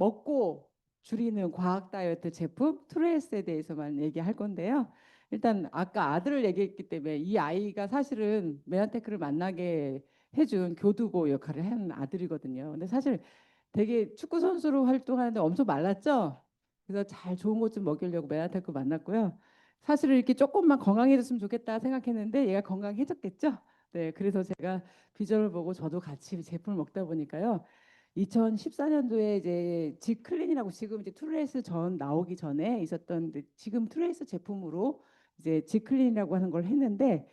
먹고 줄이는 과학 다이어트 제품 트루에스에 대해서만 얘기할 건데요. 일단 아까 아들을 얘기했기 때문에 이 아이가 사실은 메나테크를 만나게 해준 교두보 역할을 한 아들이거든요. 근데 사실 되게 축구 선수로 활동하는데 엄청 말랐죠. 그래서 잘 좋은 것 좀 먹이려고 메나테크 만났고요. 사실은 이렇게 조금만 건강해졌으면 좋겠다 생각했는데 얘가 건강해졌겠죠. 네, 그래서 제가 비전을 보고 저도 같이 제품을 먹다 보니까요. 2014년도에 이제 지클린이라고 지금 이제 투레이스 전 나오기 전에 있었던 지금 투레이스 제품으로 이제 지클린이라고 하는 걸 했는데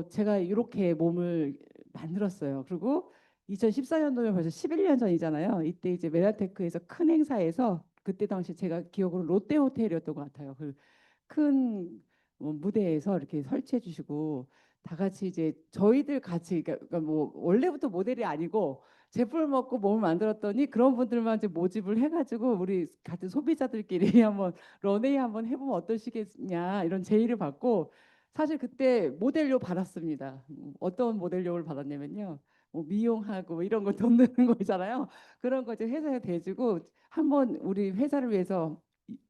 제가 이렇게 몸을 만들었어요. 그리고 2014년도면 벌써 11년 전이잖아요. 이때 이제 메나테크에서 큰 행사에서 그때 당시 제가 기억으로 롯데 호텔이었던 것 같아요. 그 큰 무대에서 이렇게 설치해 주시고 다 같이 이제 저희들 같이 그러니까 뭐 원래부터 모델이 아니고 제품을 먹고 몸을 만들었더니 그런 분들만 이제 모집을 해가지고 우리 같은 소비자들끼리 한번 런웨이 한번 해보면 어떠시겠냐 이런 제의를 받고 사실 그때 모델료 받았습니다. 어떤 모델료를 받았냐면요. 뭐 미용하고 뭐 이런 거 돈 드는 거 있잖아요. 그런 거 이제 회사에 대주고 한번 우리 회사를 위해서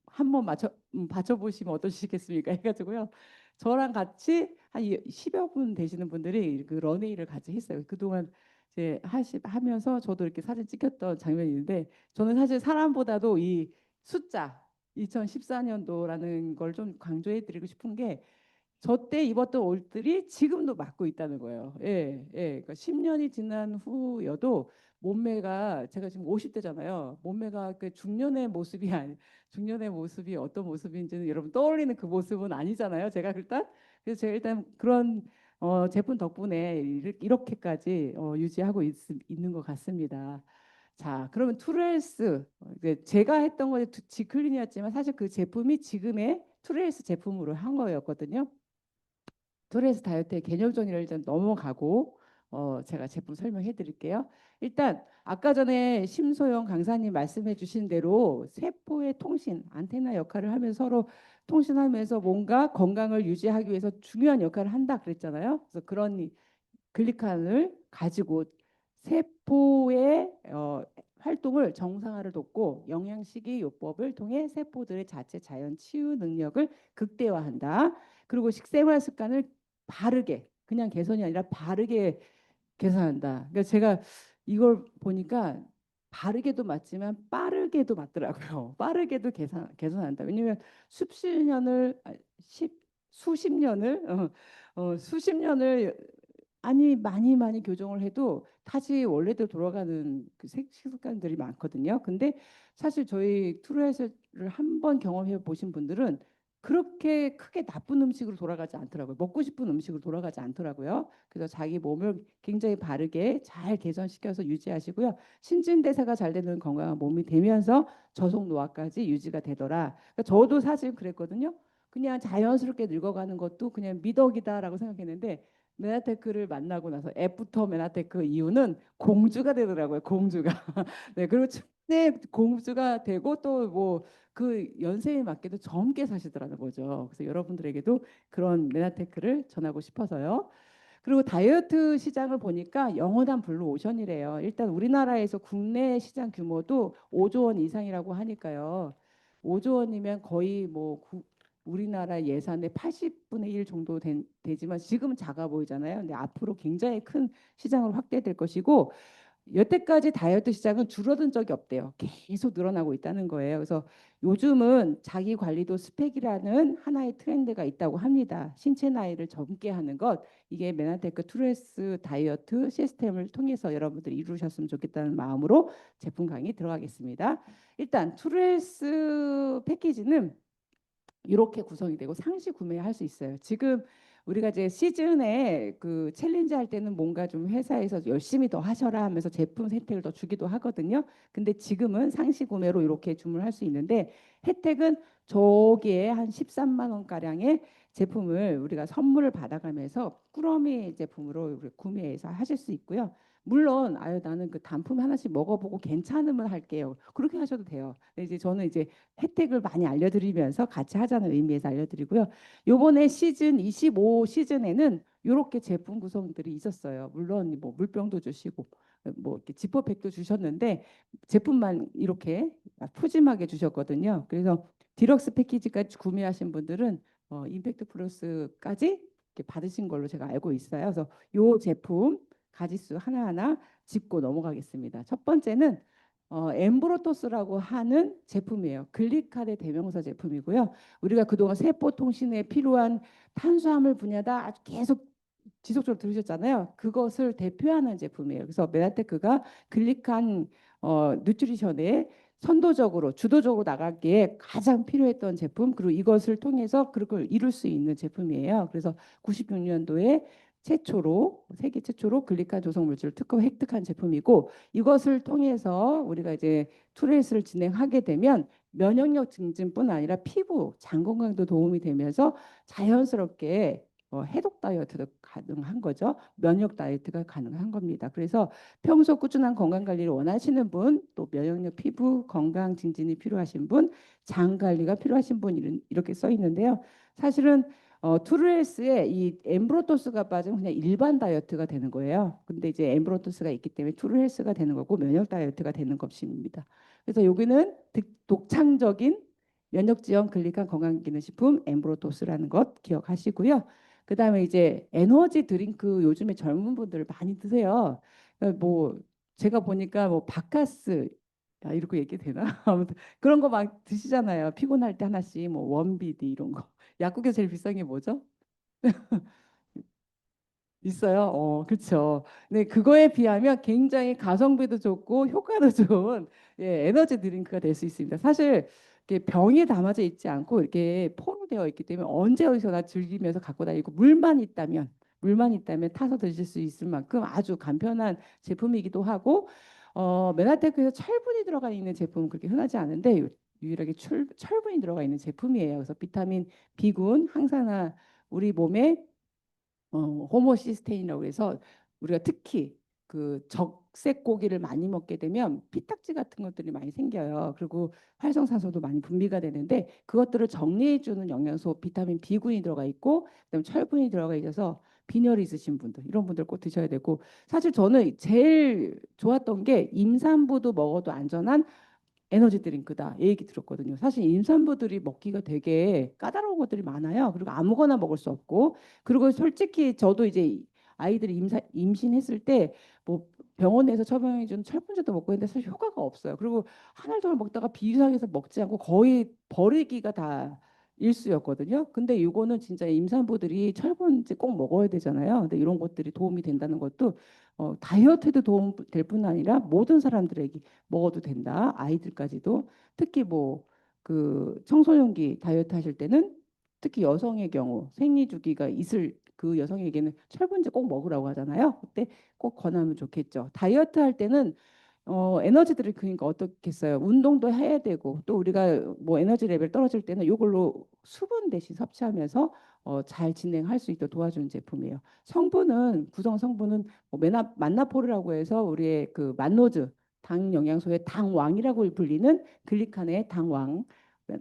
한번 맞춰보시면 어떠시겠습니까? 해가지고요. 저랑 같이 한 10여 분 되시는 분들이 그 런웨이를 같이 했어요. 그동안 이제 하면서 저도 이렇게 사진 찍혔던 장면이 있는데 저는 사실 사람보다도 이 숫자 2014년도라는 걸 좀 강조해 드리고 싶은 게 저 때 입었던 옷들이 지금도 맞고 있다는 거예요. 예, 예. 그러니까 10년이 지난 후여도 몸매가 제가 지금 50대잖아요. 몸매가 그 중년의 모습이 아니 중년의 모습이 어떤 모습인지는 여러분 떠올리는 그 모습은 아니잖아요. 제가 일단 그래서 제가 일단 그런 제품 덕분에 이렇게까지 유지하고 있는 것 같습니다. 자, 그러면 투레스 제가 했던 거 지클린이었지만 사실 그 제품이 지금의 투레스 제품으로 한 거였거든요. 토레스 다이어트의 개념 정의를 일단 넘어가고 제가 제품 설명해 드릴게요. 일단 아까 전에 심소영 강사님 말씀해 주신 대로 세포의 통신, 안테나 역할을 하면서 서로 통신하면서 뭔가 건강을 유지하기 위해서 중요한 역할을 한다 그랬잖아요. 그래서 그런 글리칸을 가지고 세포의 활동을 정상화를 돕고 영양식이 요법을 통해 세포들의 자체 자연 치유 능력을 극대화한다. 그리고 식생활 습관을 바르게 그냥 개선이 아니라 바르게 개선한다. 그러니까 제가 이걸 보니까 바르게도 맞지만 빠르게도 맞더라고요. 빠르게도 개선한다. 왜냐하면 수십 년을 수십 년을 수십 년을 아니 많이 교정을 해도 다시 원래대로 돌아가는 그 식습관들이 많거든요. 근데 사실 저희 투르에스를 한번 경험해 보신 분들은 그렇게 크게 나쁜 음식으로 돌아가지 않더라고요. 먹고 싶은 음식으로 돌아가지 않더라고요. 그래서 자기 몸을 굉장히 바르게 잘 개선시켜서 유지하시고요. 신진대사가 잘 되는 건강한 몸이 되면서 저속 노화까지 유지가 되더라. 그러니까 저도 사실 그랬거든요. 그냥 자연스럽게 늙어가는 것도 그냥 미덕이다라고 생각했는데 메나테크를 만나고 나서 애프터 메나테크 이유는 공주가 되더라고요. 공주가. 네, 그리고 네, 공주가 되고 또 뭐 그 연세에 맞게도 젊게 사시더라는 거죠. 그래서 여러분들에게도 그런 메나테크를 전하고 싶어서요. 그리고 다이어트 시장을 보니까 영원한 블루 오션이래요. 일단 우리나라에서 국내 시장 규모도 5조 원 이상이라고 하니까요. 5조 원이면 거의 뭐 우리나라 예산의 80분의 1 정도 되지만 지금은 작아 보이잖아요. 근데 앞으로 굉장히 큰 시장으로 확대될 것이고 여태까지 다이어트 시장은 줄어든 적이 없대요. 계속 늘어나고 있다는 거예요. 그래서 요즘은 자기 관리도 스펙이라는 하나의 트렌드가 있다고 합니다. 신체 나이를 젊게 하는 것 이게 메나테크 투레스 다이어트 시스템을 통해서 여러분들이 이루셨으면 좋겠다는 마음으로 제품 강의 들어가겠습니다. 일단 투레스 패키지는 이렇게 구성이 되고 상시 구매할 수 있어요. 지금 우리가 이제 시즌에 그 챌린지 할 때는 뭔가 좀 회사에서 열심히 더 하셔라 하면서 제품 혜택을 더 주기도 하거든요. 근데 지금은 상시 구매로 이렇게 주문할 수 있는데 혜택은 저기에 한 13만 원 가량의 제품을 우리가 선물을 받아가면서 꾸러미 제품으로 구매해서 하실 수 있고요. 물론 아유 나는 그 단품 하나씩 먹어보고 괜찮으면 할게요. 그렇게 하셔도 돼요. 근데 이제 저는 이제 혜택을 많이 알려드리면서 같이 하자는 의미에서 알려드리고요. 요번에 시즌 25 시즌에는 이렇게 제품 구성들이 있었어요. 물론 뭐 물병도 주시고 뭐 이렇게 지퍼백도 주셨는데 제품만 이렇게 푸짐하게 주셨거든요. 그래서 디럭스 패키지까지 구매하신 분들은 임팩트 플러스까지 이렇게 받으신 걸로 제가 알고 있어요. 그래서 요 제품 가지수 하나하나 짚고 넘어가겠습니다. 첫 번째는 엠브로토스라고 하는 제품이에요. 글리칼의 대명사 제품이고요. 우리가 그동안 세포 통신에 필요한 탄수화물 분야다 아주 계속 지속적으로 들으셨잖아요. 그것을 대표하는 제품이에요. 그래서 메나테크가 글리칸 뉴트리션에 선도적으로 주도적으로 나가기에 가장 필요했던 제품 그리고 이것을 통해서 그걸 이룰 수 있는 제품이에요. 그래서 96년도에 최초로 세계 최초로 글리칸 조성 물질을 특허 획득한 제품이고 이것을 통해서 우리가 이제 투레이스를 진행하게 되면 면역력 증진뿐 아니라 피부 장 건강도 도움이 되면서 자연스럽게 해독 다이어트도 가능한 거죠. 면역 다이어트가 가능한 겁니다. 그래서 평소 꾸준한 건강 관리를 원하시는 분, 또 면역력, 피부 건강 증진이 필요하신 분, 장 관리가 필요하신 분 이렇게 써 있는데요. 사실은 투르헬스에 이 엠브로토스가 빠지면 그냥 일반 다이어트가 되는 거예요. 근데 이제 엠브로토스가 있기 때문에 투르헬스가 되는 거고 면역 다이어트가 되는 것입니다. 그래서 여기는 독창적인 면역 지원 글리칸 건강기능식품 엠브로토스라는 것 기억하시고요. 그다음에 이제 에너지 드링크 요즘에 젊은 분들 많이 드세요. 그러니까 뭐 제가 보니까 뭐 바카스 이렇게 얘기 되나? 아무튼 그런 거 막 드시잖아요. 피곤할 때 하나씩 뭐 원비디 이런 거. 약국에 제일 비싼 게 뭐죠? 있어요. 그렇죠. 네, 그거에 비하면 굉장히 가성비도 좋고 효과도 좋은 에너지 드링크가 될 수 있습니다. 사실 이렇게 병에 담아져 있지 않고 이렇게 포로되어 있기 때문에 언제 어디서나 즐기면서 갖고 다니고 물만 있다면 타서 드실 수 있을 만큼 아주 간편한 제품이기도 하고 메나테크에서 철분이 들어가 있는 제품은 그렇게 흔하지 않은데 유일하게 철분이 들어가 있는 제품이에요. 그래서 비타민 B군, 항산화 우리 몸에 호모시스테인이라고 해서 우리가 특히 그 적색 고기를 많이 먹게 되면 피딱지 같은 것들이 많이 생겨요. 그리고 활성산소도 많이 분비가 되는데 그것들을 정리해 주는 영양소 비타민 B군이 들어가 있고 그다음에 철분이 들어가 있어서 빈혈이 있으신 분들 이런 분들 꼭 드셔야 되고 사실 저는 제일 좋았던 게 임산부도 먹어도 안전한 에너지 드링크다 이 얘기 들었거든요. 사실 임산부들이 먹기가 되게 까다로운 것들이 많아요. 그리고 아무거나 먹을 수 없고 그리고 솔직히 저도 이제 아이들이 임신했을 때 뭐 병원에서 처방해 준 철분제도 먹고 했는데 사실 효과가 없어요. 그리고 한 알 동안 먹다가 비위상해서 먹지 않고 거의 버리기가 다 일수였거든요. 근데 이거는 진짜 임산부들이 철분제 꼭 먹어야 되잖아요. 근데 이런 것들이 도움이 된다는 것도 다이어트에도 도움 될 뿐 아니라 모든 사람들에게 먹어도 된다. 아이들까지도 특히 뭐 그 청소년기 다이어트 하실 때는 특히 여성의 경우 생리 주기가 있을 그 여성에게는 철분제 꼭 먹으라고 하잖아요. 그때 꼭 권하면 좋겠죠. 다이어트 할 때는 에너지 드링크니까 어떻겠어요? 운동도 해야 되고 또 우리가 뭐 에너지 레벨 떨어질 때는 이걸로 수분 대신 섭취하면서 잘 진행할 수 있도록 도와주는 제품이에요. 성분은 구성 성분은 뭐 만나포르라고 해서 우리의 그 만노즈 당 영양소의 당왕이라고 불리는 글리칸의 당왕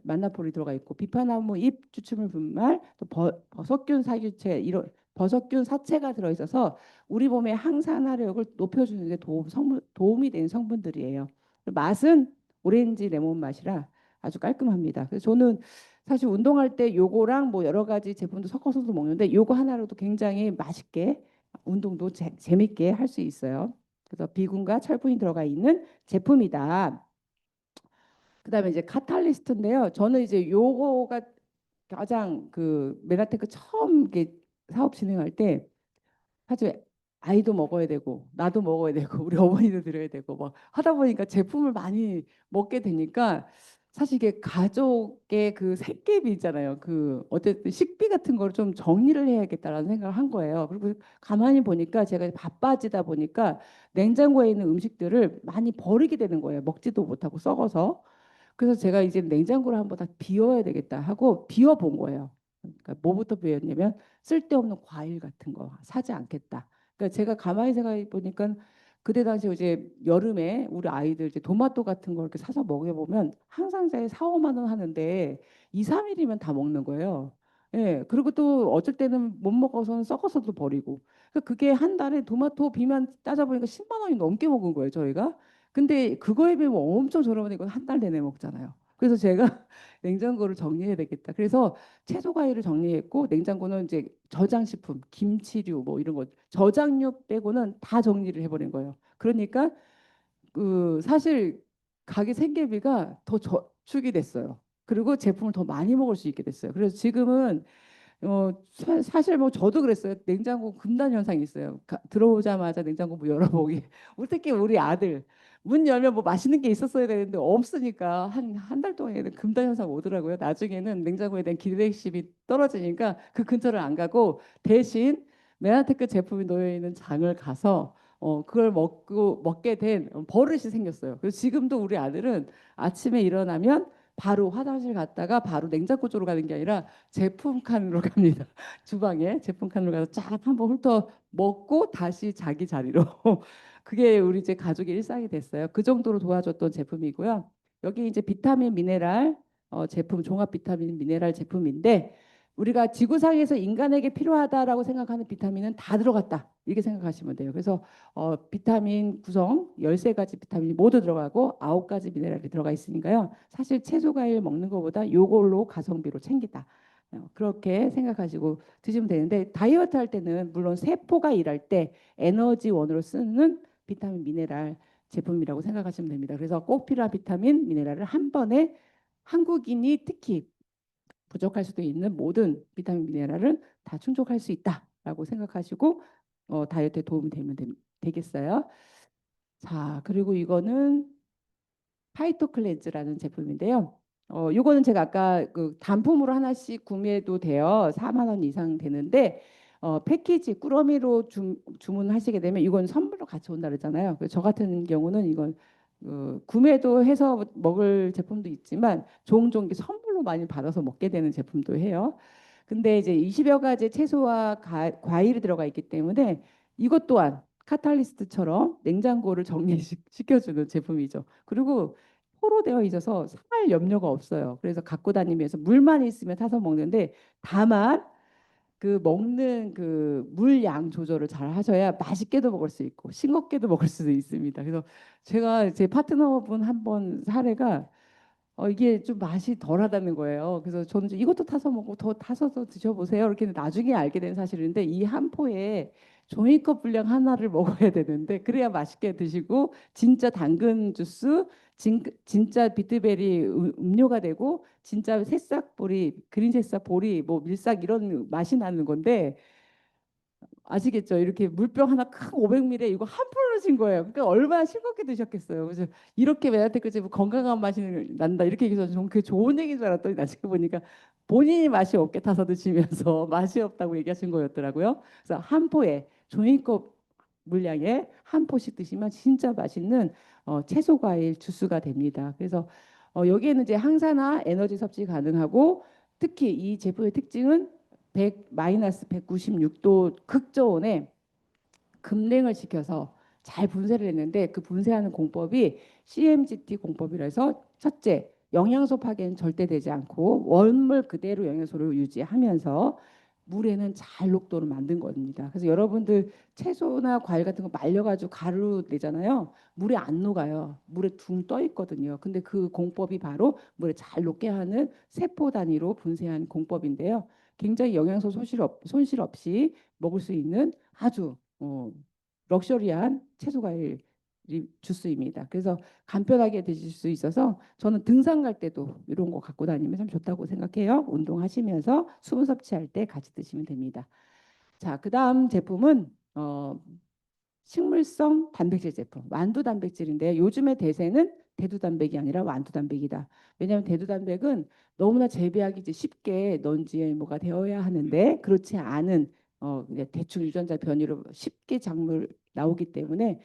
만나포르 들어가 있고 비파나무 잎 추출물 분말 또 버섯균 사유체 이런 버섯균 사체가 들어있어서 우리 몸의 항산화력을 높여주는 데 도움이 되는 성분들이에요. 맛은 오렌지 레몬 맛이라 아주 깔끔합니다. 그래서 저는 사실 운동할 때 요거랑 뭐 여러 가지 제품도 섞어서도 먹는데 요거 하나로도 굉장히 맛있게 운동도 재밌게 할 수 있어요. 그래서 비군과 철분이 들어가 있는 제품이다. 그다음에 이제 카탈리스트인데요. 저는 이제 요거가 가장 그 메가테크 처음 이게 사업 진행할 때 사실 아이도 먹어야 되고 나도 먹어야 되고 우리 어머니도 드려야 되고 막 하다 보니까 제품을 많이 먹게 되니까 사실 이게 가족의 그 생계비 있잖아요. 그 어쨌든 식비 같은 걸 좀 정리를 해야겠다라는 생각을 한 거예요. 그리고 가만히 보니까 제가 바빠지다 보니까 냉장고에 있는 음식들을 많이 버리게 되는 거예요. 먹지도 못하고 썩어서. 그래서 제가 이제 냉장고를 한번 다 비워야 되겠다 하고 비워본 거예요. 그러니까 뭐부터 비웠냐면 쓸데없는 과일 같은 거 사지 않겠다. 그러니까 제가 가만히 생각해 보니까 그때 당시 이제 여름에 우리 아이들 이제 토마토 같은 거 이렇게 사서 먹여보면 한 상자에 4, 5만 원 하는데 2, 3일이면 다 먹는 거예요. 예, 그리고 또 어쩔 때는 못 먹어서는 썩어서도 버리고. 그러니까 그게 한 달에 토마토 비만 따져보니까 10만 원이 넘게 먹은 거예요, 저희가. 근데 그거에 비하면 엄청 저렴한 이건 한 달 내내 먹잖아요. 그래서 제가 냉장고를 정리해야 되겠다. 그래서 채소 과일을 정리했고 냉장고는 이제 저장식품, 김치류 뭐 이런 거 저장류 빼고는 다 정리를 해버린 거예요. 그러니까 그 사실 가게 생계비가 더 저축이 됐어요. 그리고 제품을 더 많이 먹을 수 있게 됐어요. 그래서 지금은 사실 뭐 저도 그랬어요. 냉장고 금단 현상이 있어요. 들어오자마자 냉장고 문 열어보기. 특히 우리 아들 문 열면 뭐 맛있는 게 있었어야 되는데 없으니까 한 달 동안에는 금단 현상 오더라고요. 나중에는 냉장고에 대한 기대심이 떨어지니까 그 근처를 안 가고 대신 메나테크 제품이 놓여 있는 장을 가서 그걸 먹게 된 버릇이 생겼어요. 그래서 지금도 우리 아들은 아침에 일어나면 바로 화장실 갔다가 바로 냉장고 쪽으로 가는 게 아니라 제품 칸으로 갑니다. 주방에 제품 칸으로 가서 쫙 한번 훑어 먹고 다시 자기 자리로. 그게 우리 이제 가족의 일상이 됐어요. 그 정도로 도와줬던 제품이고요. 여기 이제 비타민 미네랄 제품 종합 비타민 미네랄 제품인데 우리가 지구상에서 인간에게 필요하다라고 생각하는 비타민은 다 들어갔다. 이렇게 생각하시면 돼요. 그래서 비타민 구성 13가지 비타민이 모두 들어가고 9가지 미네랄이 들어가 있으니까요. 사실 채소 과일 먹는 것보다 요걸로 가성비로 챙기다. 그렇게 생각하시고 드시면 되는데 다이어트 할 때는 물론 세포가 일할 때 에너지원으로 쓰는 비타민 미네랄 제품이라고 생각하시면 됩니다. 그래서 꼭 필요한 비타민 미네랄을 한 번에 한국인이 특히 부족할 수도 있는 모든 비타민 미네랄은 다 충족할 수 있다라고 생각하시고 다이어트에 도움이 되겠어요. 자, 그리고 이거는 파이토 클렌즈라는 제품인데요. 요거는 제가 아까 그 단품으로 하나씩 구매도 돼요. 4만 원 이상 되는데 패키지 꾸러미로 주문하시게 되면 이건 선물로 같이 온다 그러잖아요. 저 같은 경우는 이건 구매도 해서 먹을 제품도 있지만 종종 이렇게 선물로 많이 받아서 먹게 되는 제품도 해요. 근데 이제 20여 가지 채소와 과일이 들어가 있기 때문에 이것 또한 카탈리스트처럼 냉장고를 정리시켜주는 제품이죠. 그리고 포로 되어 있어서 상할 염려가 없어요. 그래서 갖고 다니면서 물만 있으면 타서 먹는데 다만 그 먹는 그 물양 조절을 잘 하셔야 맛있게도 먹을 수 있고 싱겁게도 먹을 수도 있습니다. 그래서 제가 제 파트너분 한 번 사례가 이게 좀 맛이 덜하다는 거예요. 그래서 저는 이것도 타서 먹고 더 타서도 드셔보세요. 이렇게 나중에 알게 된 사실인데 이 한 포에 종이컵 분량 하나를 먹어야 되는데 그래야 맛있게 드시고 진짜 당근 주스, 진짜 비트베리 음료가 되고 진짜 새싹 보리, 그린 새싹 보리, 뭐 밀싹 이런 맛이 나는 건데 아시겠죠? 이렇게 물병 하나 큰 500ml 이거 한 풀로 신 거예요. 그러니까 얼마나 싱겁게 드셨겠어요. 그래서 이렇게 메나테크제 건강한 맛이 난다 이렇게 얘기해서 좀 그게 좋은 얘기인 줄 알았더니 나중에 보니까 본인이 맛이 없게 타서 드시면서 맛이 없다고 얘기하신 거였더라고요. 그래서 한 포에 종이컵 물량에 한 포씩 드시면 진짜 맛있는 채소 과일 주스가 됩니다. 그래서 여기에는 이제 항산화 에너지 섭취 가능하고 특히 이 제품의 특징은 100 마이너스 196도 극저온에 급냉을 시켜서 잘 분쇄를 했는데 그 분쇄하는 공법이 CMGT 공법이라 해서 첫째 영양소 파괴는 절대 되지 않고 원물 그대로 영양소를 유지하면서 물에는 잘 녹도를 만든 겁니다. 그래서 여러분들 채소나 과일 같은 거 말려가지고 가루 내잖아요. 물에 안 녹아요. 물에 둥 떠 있거든요. 근데 그 공법이 바로 물에 잘 녹게 하는 세포 단위로 분쇄한 공법인데요. 굉장히 영양소 손실 없이 먹을 수 있는 아주 럭셔리한 채소 과일 주스입니다. 그래서 간편하게 드실 수 있어서 저는 등산 갈 때도 이런 거 갖고 다니면 참 좋다고 생각해요. 운동하시면서 수분 섭취할 때 같이 드시면 됩니다. 자, 그다음 제품은 식물성 단백질 제품, 완두 단백질인데 요즘의 대세는 대두 단백이 아니라 완두 단백이다. 왜냐하면 대두 단백은 너무나 재배하기 이제 쉽게 non-GMO가 되어야 하는데 그렇지 않은 그냥 대충 유전자 변이로 쉽게 작물 나오기 때문에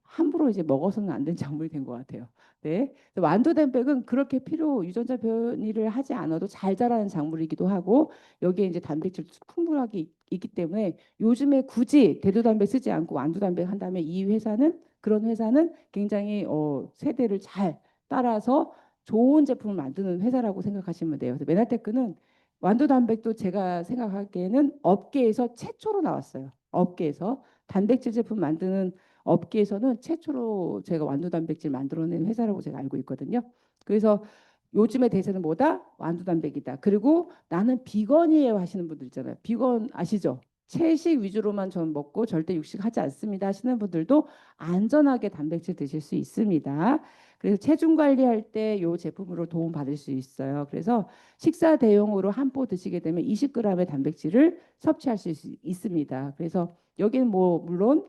함부로 이제 먹어서는 안 된 작물이 된 것 같아요. 네. 완두 단백은 그렇게 필요 유전자 변이를 하지 않아도 잘 자라는 작물이기도 하고 여기에 이제 단백질 풍부하게 있기 때문에 요즘에 굳이 대두 단백 쓰지 않고 완두 단백 한다면 이 회사는 그런 회사는 굉장히 세대를 잘 따라서 좋은 제품을 만드는 회사라고 생각하시면 돼요. 그래서 메나테크는 완두 단백도 제가 생각하기에는 업계에서 최초로 나왔어요. 업계에서 단백질 제품 만드는 업계에서는 최초로 제가 완두 단백질 만들어낸 회사라고 제가 알고 있거든요. 그래서 요즘의 대세는 뭐다? 완두 단백이다. 그리고 나는 비건이에요 하시는 분들 있잖아요. 비건 아시죠? 채식 위주로만 전 먹고 절대 육식 하지 않습니다 하시는 분들도 안전하게 단백질 드실 수 있습니다. 그래서 체중 관리할 때 이 제품으로 도움 받을 수 있어요. 그래서 식사 대용으로 한 포 드시게 되면 20g의 단백질을 섭취할 수 있습니다. 그래서 여기는 뭐 물론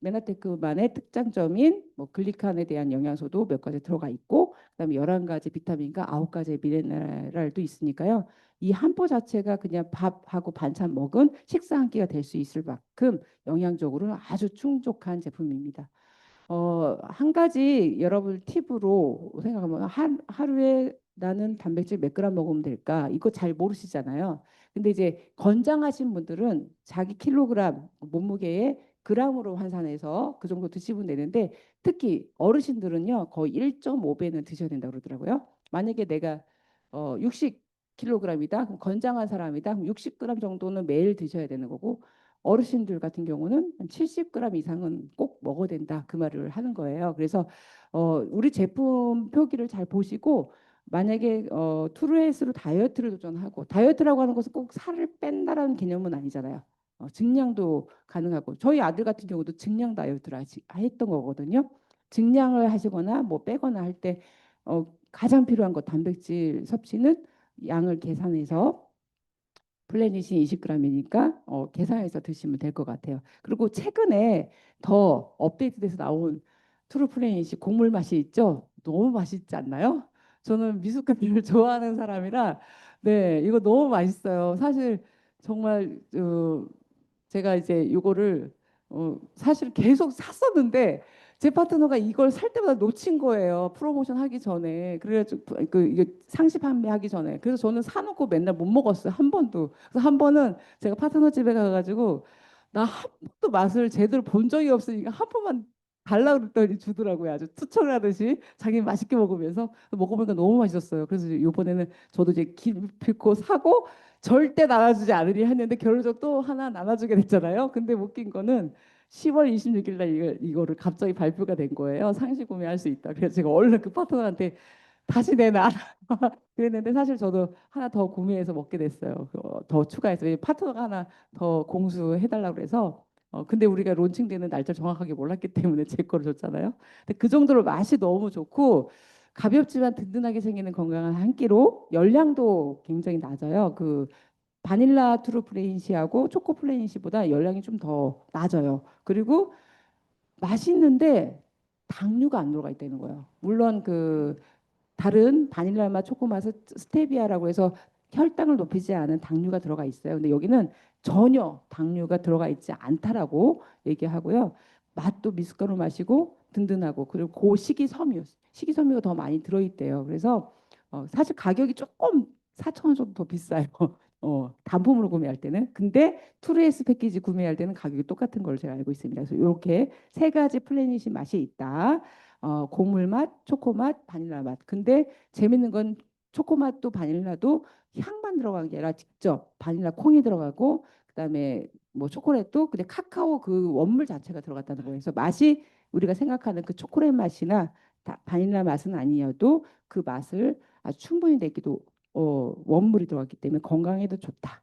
메나테크만의 특장점인 뭐 글리칸에 대한 영양소도 몇 가지 들어가 있고 그다음에 11가지 비타민과 9가지의 미네랄도 있으니까요. 이 한 포 자체가 그냥 밥하고 반찬 먹은 식사 한 끼가 될 수 있을 만큼 영양적으로는 아주 충족한 제품입니다. 한 가지 여러분 팁으로 생각하면 하루에 나는 단백질 몇 그램 먹으면 될까? 이거 잘 모르시잖아요. 근데 이제 건장하신 분들은 자기 킬로그램 몸무게에 그램으로 환산해서 그 정도 드시면 되는데 특히 어르신들은요 거의 1.5배는 드셔야 된다고 그러더라고요. 만약에 내가 60kg이다. 그럼 건장한 사람이다. 그럼 60g 정도는 매일 드셔야 되는 거고 어르신들 같은 경우는 한 70g 이상은 꼭 먹어야 된다. 그 말을 하는 거예요. 그래서 우리 제품 표기를 잘 보시고 만약에 투르헤스로 다이어트를 도전하고 다이어트라고 하는 것은 꼭 살을 뺀다라는 개념은 아니잖아요. 증량도 가능하고 저희 아들 같은 경우도 증량 다이어트를 했던 거거든요. 증량을 하시거나 뭐 빼거나 할 때 가장 필요한 것 단백질 섭취는 양을 계산해서 플래닛이 20g이니까 계산해서 드시면 될 것 같아요. 그리고 최근에 더 업데이트돼서 나온 트루 플래닛이 곡물 맛이 있죠? 너무 맛있지 않나요? 저는 미숫가루를 좋아하는 사람이라 네 이거 너무 맛있어요. 사실 정말 제가 이제 이거를 사실 계속 샀었는데 제 파트너가 이걸 살 때마다 놓친 거예요. 프로모션 하기 전에. 그래가지고 이게 상시 판매하기 전에. 그래서 저는 사놓고 맨날 못 먹었어요. 한 번도. 그래서 한 번은 제가 파트너 집에 가가지고 나 한 번도 맛을 제대로 본 적이 없으니까 한 번만 달라 그랬더니 주더라고요. 아주 투척을 하듯이 자기 맛있게 먹으면서 먹어보니까 너무 맛있었어요. 그래서 이번에는 저도 이제 기필코 사고 절대 나눠주지 않으리 했는데 결론적으로 또 하나 나눠주게 됐잖아요. 근데 웃긴 거는 10월 26일 날 이거를 갑자기 발표가 된 거예요. 상시 구매할 수 있다. 그래서 제가 얼른 그 파트너한테 다시 내놔. 그랬는데 사실 저도 하나 더 구매해서 먹게 됐어요. 더 추가해서 파트너가 하나 더 공수해달라고 그래서 근데 우리가 론칭되는 날짜 정확하게 몰랐기 때문에 제 거를 줬잖아요. 근데 그 정도로 맛이 너무 좋고 가볍지만 든든하게 생기는 건강한 한 끼로 열량도 굉장히 낮아요. 그 바닐라 트루 플레인시하고 초코 플레인시보다 열량이 좀 더 낮아요. 그리고 맛있는데 당류가 안 들어가 있다는 거예요. 물론 그 다른 바닐라 맛, 초코 맛은 스테비아라고 해서 혈당을 높이지 않은 당류가 들어가 있어요. 근데 여기는 전혀 당류가 들어가 있지 않다라고 얘기하고요. 맛도 미숫가루 맛이고 든든하고 그리고 식이섬유가 더 많이 들어있대요. 그래서 사실 가격이 조금 4천 원 정도 더 비싸요. 단품으로 구매할 때는. 근데 투르에스 패키지 구매할 때는 가격이 똑같은 걸 제가 알고 있습니다. 그래서 이렇게 세 가지 플래닛이 맛이 있다. 곡물 맛, 초코 맛, 바닐라 맛. 근데 재밌는 건 초코 맛도 바닐라도 향만 들어간 게 아니라 직접 바닐라 콩이 들어가고 그다음에 뭐 초콜릿도 근데 카카오 그 원물 자체가 들어갔다는 거예요. 그래서 맛이 우리가 생각하는 그 초콜릿 맛이나 바닐라 맛은 아니어도 그 맛을 아주 충분히 내기도 원물이 들어갔기 때문에 건강에도 좋다.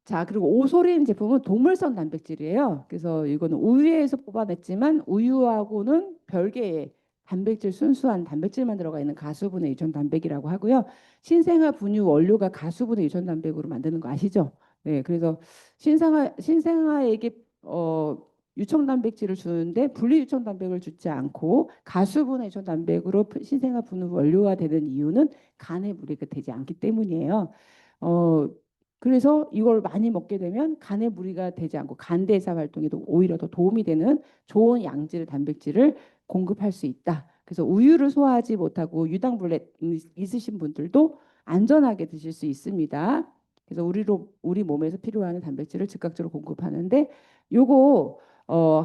자, 그리고 오소린 제품은 동물성 단백질이에요. 그래서 이거는 우유에서 뽑아냈지만 우유하고는 별개의 단백질 순수한 단백질만 들어가 있는 가수분해 유전 단백이라고 하고요. 신생아 분유 원료가 가수분해 유전 단백으로 만드는 거 아시죠? 네, 그래서 신생아에게 유청 단백질을 주는데 분리 유청 단백을 주지 않고 가수분해 유전 단백으로 신생아 분유 원료가 되는 이유는 간에 무리가 되지 않기 때문이에요. 어, 그래서 이걸 많이 먹게 되면 간에 무리가 되지 않고 간대사 활동에도 오히려 더 도움이 되는 좋은 양질 단백질을 공급할 수 있다. 그래서 우유를 소화하지 못하고 유당불내 있으신 분들도 안전하게 드실 수 있습니다. 그래서 우리 몸에서 필요한 단백질을 즉각적으로 공급하는데 요거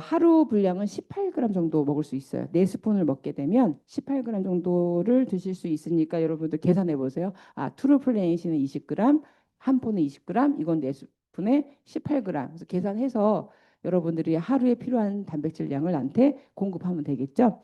하루 분량은 18g 정도 먹을 수 있어요. 4스푼을 먹게 되면 18g 정도를 드실 수 있으니까 여러분들 계산해 보세요. 아, 트루플레닛은 20g, 한 폰은 20g, 이건 4스푼에 18g. 그래서 계산해서 여러분들이 하루에 필요한 단백질량을 나한테 공급하면 되겠죠.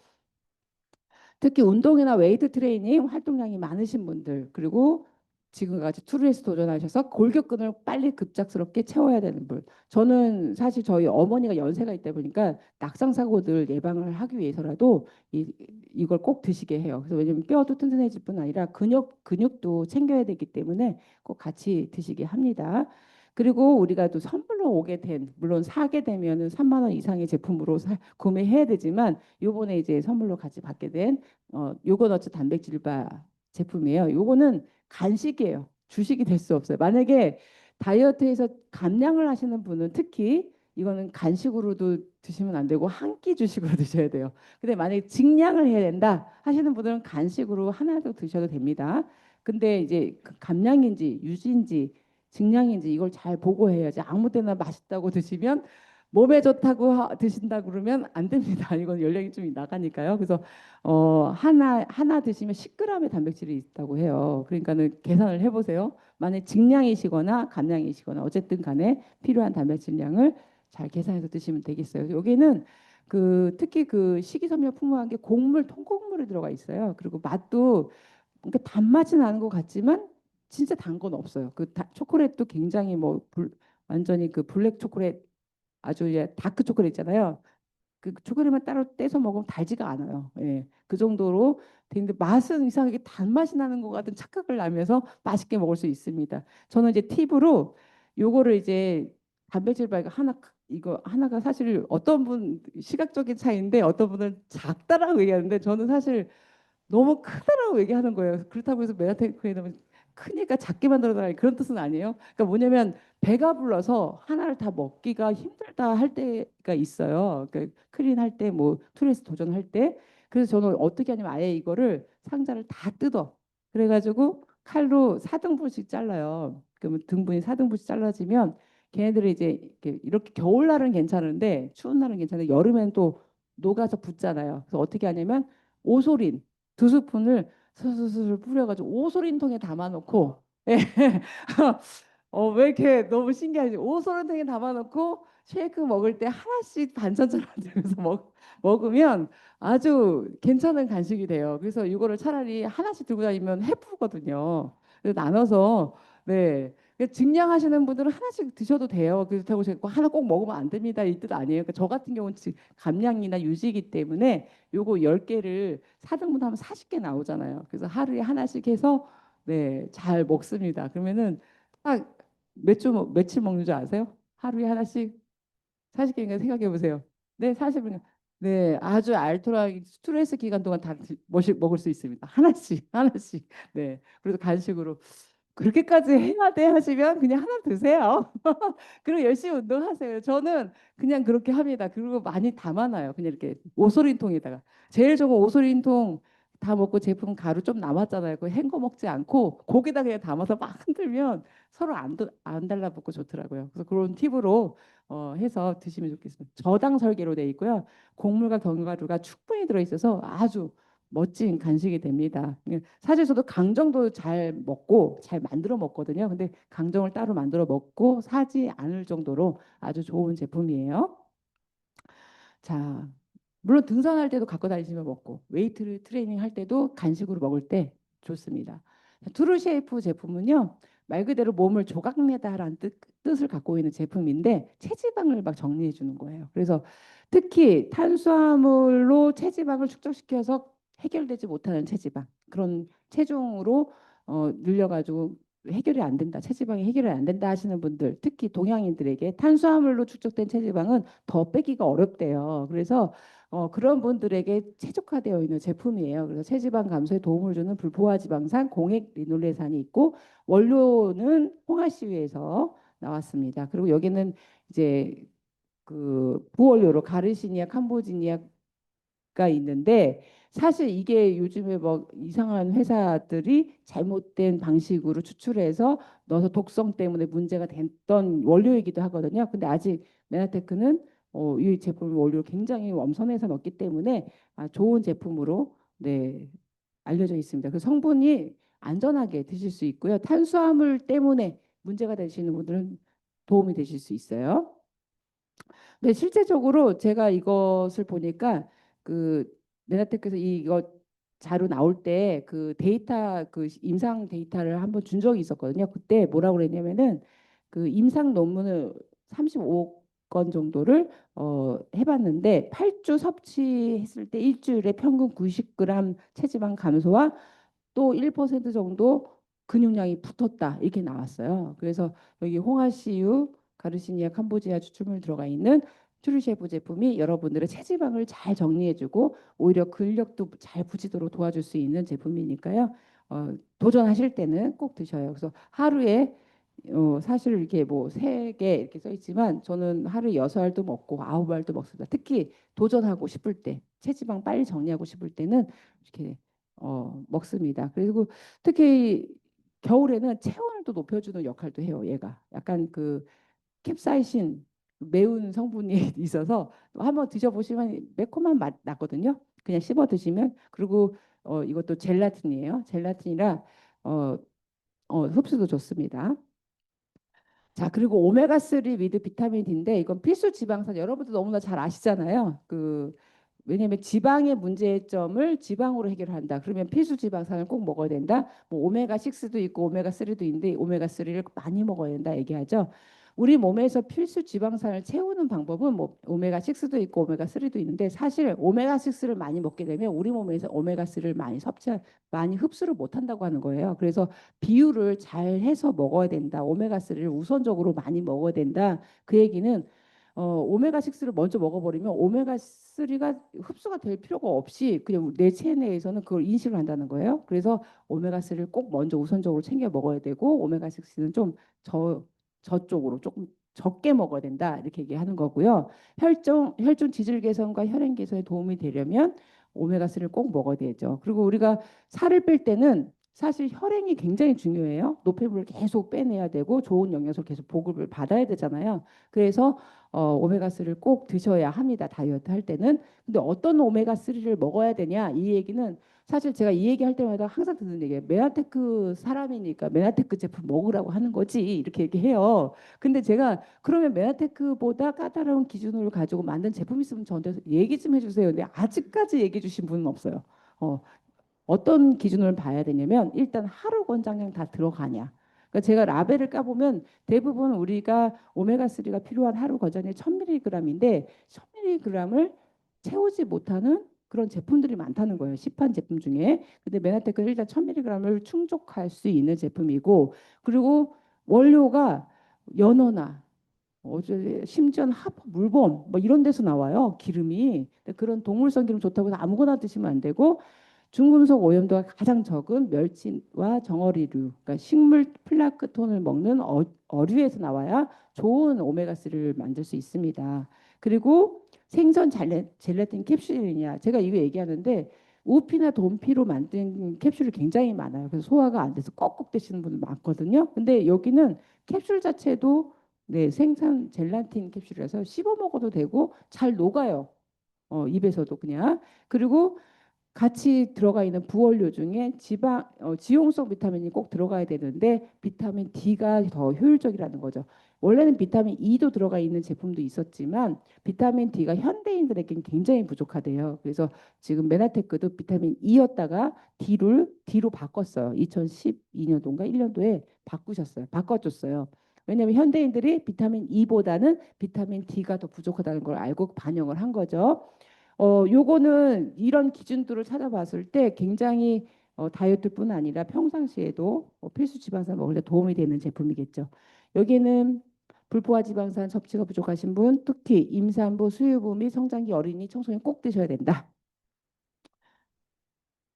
특히 운동이나 웨이트 트레이닝 활동량이 많으신 분들, 그리고 지금까지 투르에서 도전하셔서 골격근을 빨리 급작스럽게 채워야 되는 분. 저는 사실 저희 어머니가 연세가 있다 보니까 낙상 사고들 예방을 하기 위해서라도 이걸 꼭 드시게 해요. 그래서 왜냐면 뼈도 튼튼해질 뿐 아니라 근육도 챙겨야 되기 때문에 꼭 같이 드시게 합니다. 그리고 우리가 또 선물로 오게 된, 물론 사게 되면은 3만 원 이상의 제품으로 구매해야 되지만 요번에 이제 선물로 같이 받게 된 요거너츠 단백질바 제품이에요. 요거는 간식이에요. 주식이 될 수 없어요. 만약에 다이어트에서 감량을 하시는 분은 특히 이거는 간식으로도 드시면 안 되고 한 끼 주식으로 드셔야 돼요. 근데 만약에 증량을 해야 된다 하시는 분들은 간식으로 하나도 드셔도 됩니다. 근데 이제 그 감량인지 유지인지 증량인지 이걸 잘 보고 해야지 아무 데나 맛있다고 드시면 몸에 좋다고 드신다 그러면 안 됩니다. 이건 연령이 좀 나가니까요. 그래서 하나 드시면 10g의 단백질이 있다고 해요. 그러니까는 계산을 해보세요. 만약 증량이시거나 감량이시거나 어쨌든 간에 필요한 단백질량을 잘 계산해서 드시면 되겠어요. 여기는 그 특히 그 식이섬유 풍부한 게 곡물, 통곡물이 들어가 있어요. 그리고 맛도 그러니까 단맛이 나는 것 같지만 진짜 단 건 없어요. 그 초콜릿도 굉장히 완전히 그 블랙 초콜릿 아주 다크 초콜릿 있잖아요. 그 초콜릿만 따로 떼서 먹으면 달지가 않아요. 예, 그 정도로 되는데 맛은 이상하게 단맛이 나는 것 같은 착각을 나면서 맛있게 먹을 수 있습니다. 저는 이제 팁으로 요거를 이제 단백질 바이가 하나 이거 하나가 사실 어떤 분 시각적인 차이인데 어떤 분은 작다라고 얘기하는데 저는 사실 너무 크다라고 얘기하는 거예요. 그렇다고 해서 메가테크에 넣으면 크니까 작게 만들어달라 그런 뜻은 아니에요. 그러니까 뭐냐면 배가 불러서 하나를 다 먹기가 힘들다 할 때가 있어요. 그러니까 클린 할 때, 뭐 투레스 도전할 때. 그래서 저는 어떻게 하냐면 아예 이거를 상자를 다 뜯어. 그래가지고 칼로 4등분씩 잘라요. 그러면 등분이 4등분씩 잘라지면 걔네들이 이제 이렇게 겨울날은 괜찮은데 추운 날은 괜찮은데 여름엔 또 녹아서 붙잖아요. 그래서 어떻게 하냐면 오소린 2스푼을 슬슬슬 뿌려가지고 오소린통에 담아놓고 예. 왜 이렇게 너무 신기하지? 오소린통에 담아놓고 쉐이크 먹을 때 하나씩 반찬처럼 들면서 먹으면 아주 괜찮은 간식이 돼요. 그래서 이거를 차라리 하나씩 들고 다니면 해프거든요. 그래서 나눠서 네. 증량하시는 분들은 하나씩 드셔도 돼요. 그렇다고 제가 하나 꼭 먹으면 안 됩니다. 이 뜻 아니에요. 그러니까 저 같은 경우는 감량이나 유지이기 때문에 요거 10개를 4등분 하면 40개 나오잖아요. 그래서 하루에 하나씩 해서 네, 잘 먹습니다. 그러면은 딱 며칠 먹는 줄 아세요? 하루에 하나씩 40개인가 생각해 보세요. 네, 40분. 네, 아주 알토라기 스트레스 기간 동안 다 먹을 수 있습니다. 하나씩, 하나씩. 네, 그래서 간식으로 그렇게까지 해야 돼 하시면 그냥 하나 드세요. 그리고 열심히 운동하세요. 저는 그냥 그렇게 합니다. 그리고 많이 담아놔요. 그냥 이렇게 오소린통에다가. 제일 좋은 오소린통 다 먹고 제품 가루 좀 남았잖아요. 그거 헹궈 먹지 않고 거기다 그냥 담아서 막 흔들면 서로 안 달라붙고 좋더라고요. 그래서 그런 팁으로 해서 드시면 좋겠습니다. 저당 설계로 돼 있고요. 곡물과 견과류가 충분히 들어있어서 아주 멋진 간식이 됩니다. 사실 저도 강정도 잘 먹고 잘 만들어 먹거든요. 근데 강정을 따로 만들어 먹고 사지 않을 정도로 아주 좋은 제품이에요. 자, 물론 등산할 때도 갖고 다니시면 먹고 웨이트 트레이닝 할 때도 간식으로 먹을 때 좋습니다. 트루쉐이프 제품은요. 말 그대로 몸을 조각내다라는 뜻을 갖고 있는 제품인데 체지방을 막 정리해 주는 거예요. 그래서 특히 탄수화물로 체지방을 축적시켜서 해결되지 못하는 체지방 그런 체중으로 늘려가지고 해결이 안 된다. 체지방이 해결이 안 된다 하시는 분들 특히 동양인들에게 탄수화물로 축적된 체지방은 더 빼기가 어렵대요. 그래서 그런 분들에게 최적화되어 있는 제품이에요. 그래서 체지방 감소에 도움을 주는 불포화 지방산 공액 리놀레산이 있고 원료는 홍화씨유에서 나왔습니다. 그리고 여기는 이제 그 부원료로 가르시니아 캄보지니아가 있는데 사실 이게 요즘에 뭐 이상한 회사들이 잘못된 방식으로 추출해서 넣어서 독성 때문에 문제가 됐던 원료이기도 하거든요. 근데 아직 메나테크는 이 제품 원료 굉장히 엄선해서 넣기 때문에 좋은 제품으로 네, 알려져 있습니다. 그 성분이 안전하게 드실 수 있고요. 탄수화물 때문에 문제가 되시는 분들은 도움이 되실 수 있어요. 네, 실제적으로 제가 이것을 보니까 그 메나테크에서 이거 자료 나올 때 그 데이터 그 임상 데이터를 한번 준 적이 있었거든요. 그때 뭐라고 그랬냐면은 그 임상 논문을 35건 정도를 해봤는데 8주 섭취했을 때 일주일에 평균 90g 체지방 감소와 또 1% 정도 근육량이 붙었다 이렇게 나왔어요. 그래서 여기 홍화씨유, 가르시니아 캄보지아 추출물 들어가 있는 트루셰프 제품이 여러분들의 체지방을 잘 정리해주고 오히려 근력도 잘 붙이도록 도와줄 수 있는 제품이니까요. 도전하실 때는 꼭 드셔요. 그래서 하루에 사실 이렇게 뭐 3개 이렇게 써 있지만 저는 하루에 6알도 먹고 9알도 먹습니다. 특히 도전하고 싶을 때 체지방 빨리 정리하고 싶을 때는 이렇게 먹습니다. 그리고 특히 겨울에는 체온을 또 높여주는 역할도 해요. 얘가 약간 그 캡사이신 매운 성분이 있어서 한번 드셔보시면 매콤한 맛 나거든요. 그냥 씹어 드시면. 그리고 이것도 젤라틴이에요. 젤라틴이라 어, 흡수도 좋습니다. 자, 그리고 오메가3 위드 비타민 D인데 이건 필수 지방산 여러분도 너무나 잘 아시잖아요. 왜냐하면 지방의 문제점을 지방으로 해결한다. 그러면 필수 지방산을 꼭 먹어야 된다. 뭐 오메가6도 있고 오메가3도 있는데 오메가3를 많이 먹어야 된다 얘기하죠. 우리 몸에서 필수 지방산을 채우는 방법은 뭐 오메가6도 있고 오메가3도 있는데 사실 오메가6를 많이 먹게 되면 우리 몸에서 오메가3를 많이 흡수를 못 한다고 하는 거예요. 그래서 비율을 잘 해서 먹어야 된다. 오메가3를 우선적으로 많이 먹어야 된다. 그 얘기는 오메가6를 먼저 먹어버리면 오메가3가 흡수가 될 필요가 없이 그냥 내 체내에서는 그걸 인식을 한다는 거예요. 그래서 오메가3를 꼭 먼저 우선적으로 챙겨 먹어야 되고 오메가6는 좀 저쪽으로 조금 적게 먹어야 된다. 이렇게 얘기하는 거고요. 혈중 지질 개선과 혈행 개선에 도움이 되려면 오메가3를 꼭 먹어야 되죠. 그리고 우리가 살을 뺄 때는 사실 혈행이 굉장히 중요해요. 노폐물을 계속 빼내야 되고 좋은 영양소를 계속 보급을 받아야 되잖아요. 그래서 오메가3를 꼭 드셔야 합니다. 다이어트 할 때는. 근데 어떤 오메가3를 먹어야 되냐 이 얘기는 사실 제가 이 얘기 할 때마다 항상 듣는 얘기예요. 메나테크 사람이니까 메나테크 제품 먹으라고 하는 거지 이렇게 얘기해요. 근데 제가 그러면 메나테크보다 까다로운 기준을 가지고 만든 제품 있으면 저한테 얘기 좀 해주세요. 근데 아직까지 얘기해 주신 분은 없어요. 어, 어떤 기준을 봐야 되냐면 일단 하루 권장량 다 들어가냐. 그러니까 제가 라벨을 까보면 대부분 우리가 오메가3가 필요한 하루 권장량이 1000mg인데 1000mg을 채우지 못하는 그런 제품들이 많다는 거예요. 시판 제품 중에. 근데 메나테크는 일단 1000mg을 충족할 수 있는 제품이고 그리고 원료가 연어나 심지어는 물범 뭐 이런 데서 나와요. 기름이. 그런 동물성 기름 좋다고 해서 아무거나 드시면 안 되고 중금속 오염도가 가장 적은 멸치와 정어리류, 그러니까 식물 플라크톤을 먹는 어류에서 나와야 좋은 오메가3를 만들 수 있습니다. 그리고 생선 젤라틴 캡슐이냐, 제가 이거 얘기하는데 우피나 돈피로 만든 캡슐이 굉장히 많아요. 그래서 소화가 안 돼서 꺽꺽 드시는 분들 많거든요. 근데 여기는 캡슐 자체도 네, 생선 젤라틴 캡슐이라서 씹어 먹어도 되고 잘 녹아요. 입에서도 그냥. 그리고 같이 들어가 있는 부원료 중에 지용성 비타민이 꼭 들어가야 되는데 비타민 D가 더 효율적이라는 거죠. 원래는 비타민 E도 들어가 있는 제품도 있었지만 비타민 D가 현대인들에겐 굉장히 부족하대요. 그래서 지금 메나테크도 비타민 E였다가 D로 바꿨어요. 2012년도인가 1년도에 바꿔줬어요. 왜냐하면 현대인들이 비타민 E보다는 비타민 D가 더 부족하다는 걸 알고 반영을 한 거죠. 요거는 이런 기준들을 찾아봤을 때 굉장히 다이어트뿐 아니라 평상시에도 필수 지방산 먹을 때 도움이 되는 제품이겠죠. 여기는 불포화 지방산 섭취가 부족하신 분, 특히 임산부, 수유부 및 성장기 어린이, 청소년 꼭 드셔야 된다.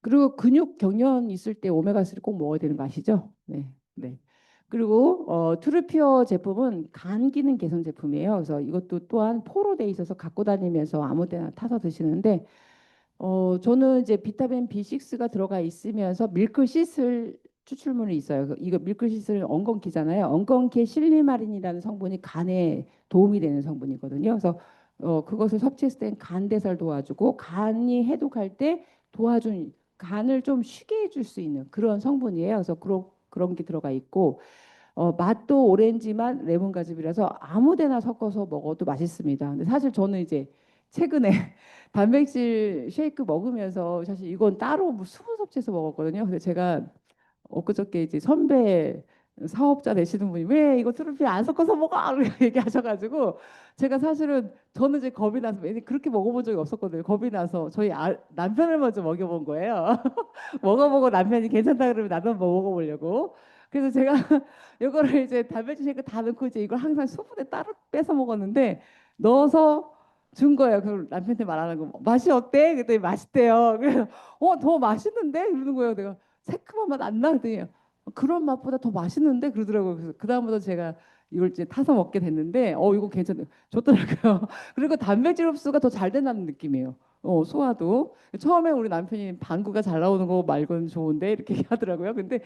그리고 근육 경련 있을 때 오메가3 꼭 먹어야 되는 거 아시죠? 네, 네. 그리고 트루피어 제품은 간 기능 개선 제품이에요. 그래서 이것도 또한 포로 돼 있어서 갖고 다니면서 아무 데나 타서 드시는데 저는 이제 비타민 B6가 들어가 있으면서 밀크시슬 추출물이 있어요. 이거 밀크시슬 엉겅퀴잖아요. 엉겅퀴 실리마린이라는 성분이 간에 도움이 되는 성분이거든요. 그래서 그것을 섭취했을 땐 간 대사를 도와주고 간이 해독할 때 도와준 간을 좀 쉬게 해줄 수 있는 그런 성분이에요. 그래서 그런 게 들어가 있고 맛도 오렌지맛 레몬가즙이라서 아무데나 섞어서 먹어도 맛있습니다. 근데 사실 저는 이제 최근에 단백질 쉐이크 먹으면서 사실 이건 따로 뭐 수분 섭취해서 먹었거든요. 근데 제가 엊그저께 이제 선배 사업자 되시는 분이 왜 이거 트루피 안 섞어서 먹어? 이렇게 얘기하셔가지고 제가 사실은 저는 이제 겁이 나서 왜냐 그렇게 먹어본 적이 없었거든요. 겁이 나서 저희 남편을 먼저 먹여본 거예요. 먹어보고 남편이 괜찮다 그러면 나도 한번 먹어보려고. 그래서 제가 이거를 이제 단백질 쉐이크 다 넣고 이제 이걸 항상 수분에 따로 빼서 먹었는데 넣어서 준 거예요. 그 남편한테 말하는 거 맛이 어때? 그랬더니 맛있대요. 그래서 더 맛있는데? 그러는 거예요. 내가 새콤한 맛 안 나? 그랬더니 그런 맛보다 더 맛있는데? 그러더라고요. 그래서 그다음부터 제가 이걸 이제 타서 먹게 됐는데 이거 괜찮아 좋더라고요. 그리고 단백질 흡수가 더 잘 된다는 느낌이에요. 소화도 처음에 우리 남편이 방구가 잘 나오는 거 말고는 좋은데 이렇게 얘기하더라고요. 근데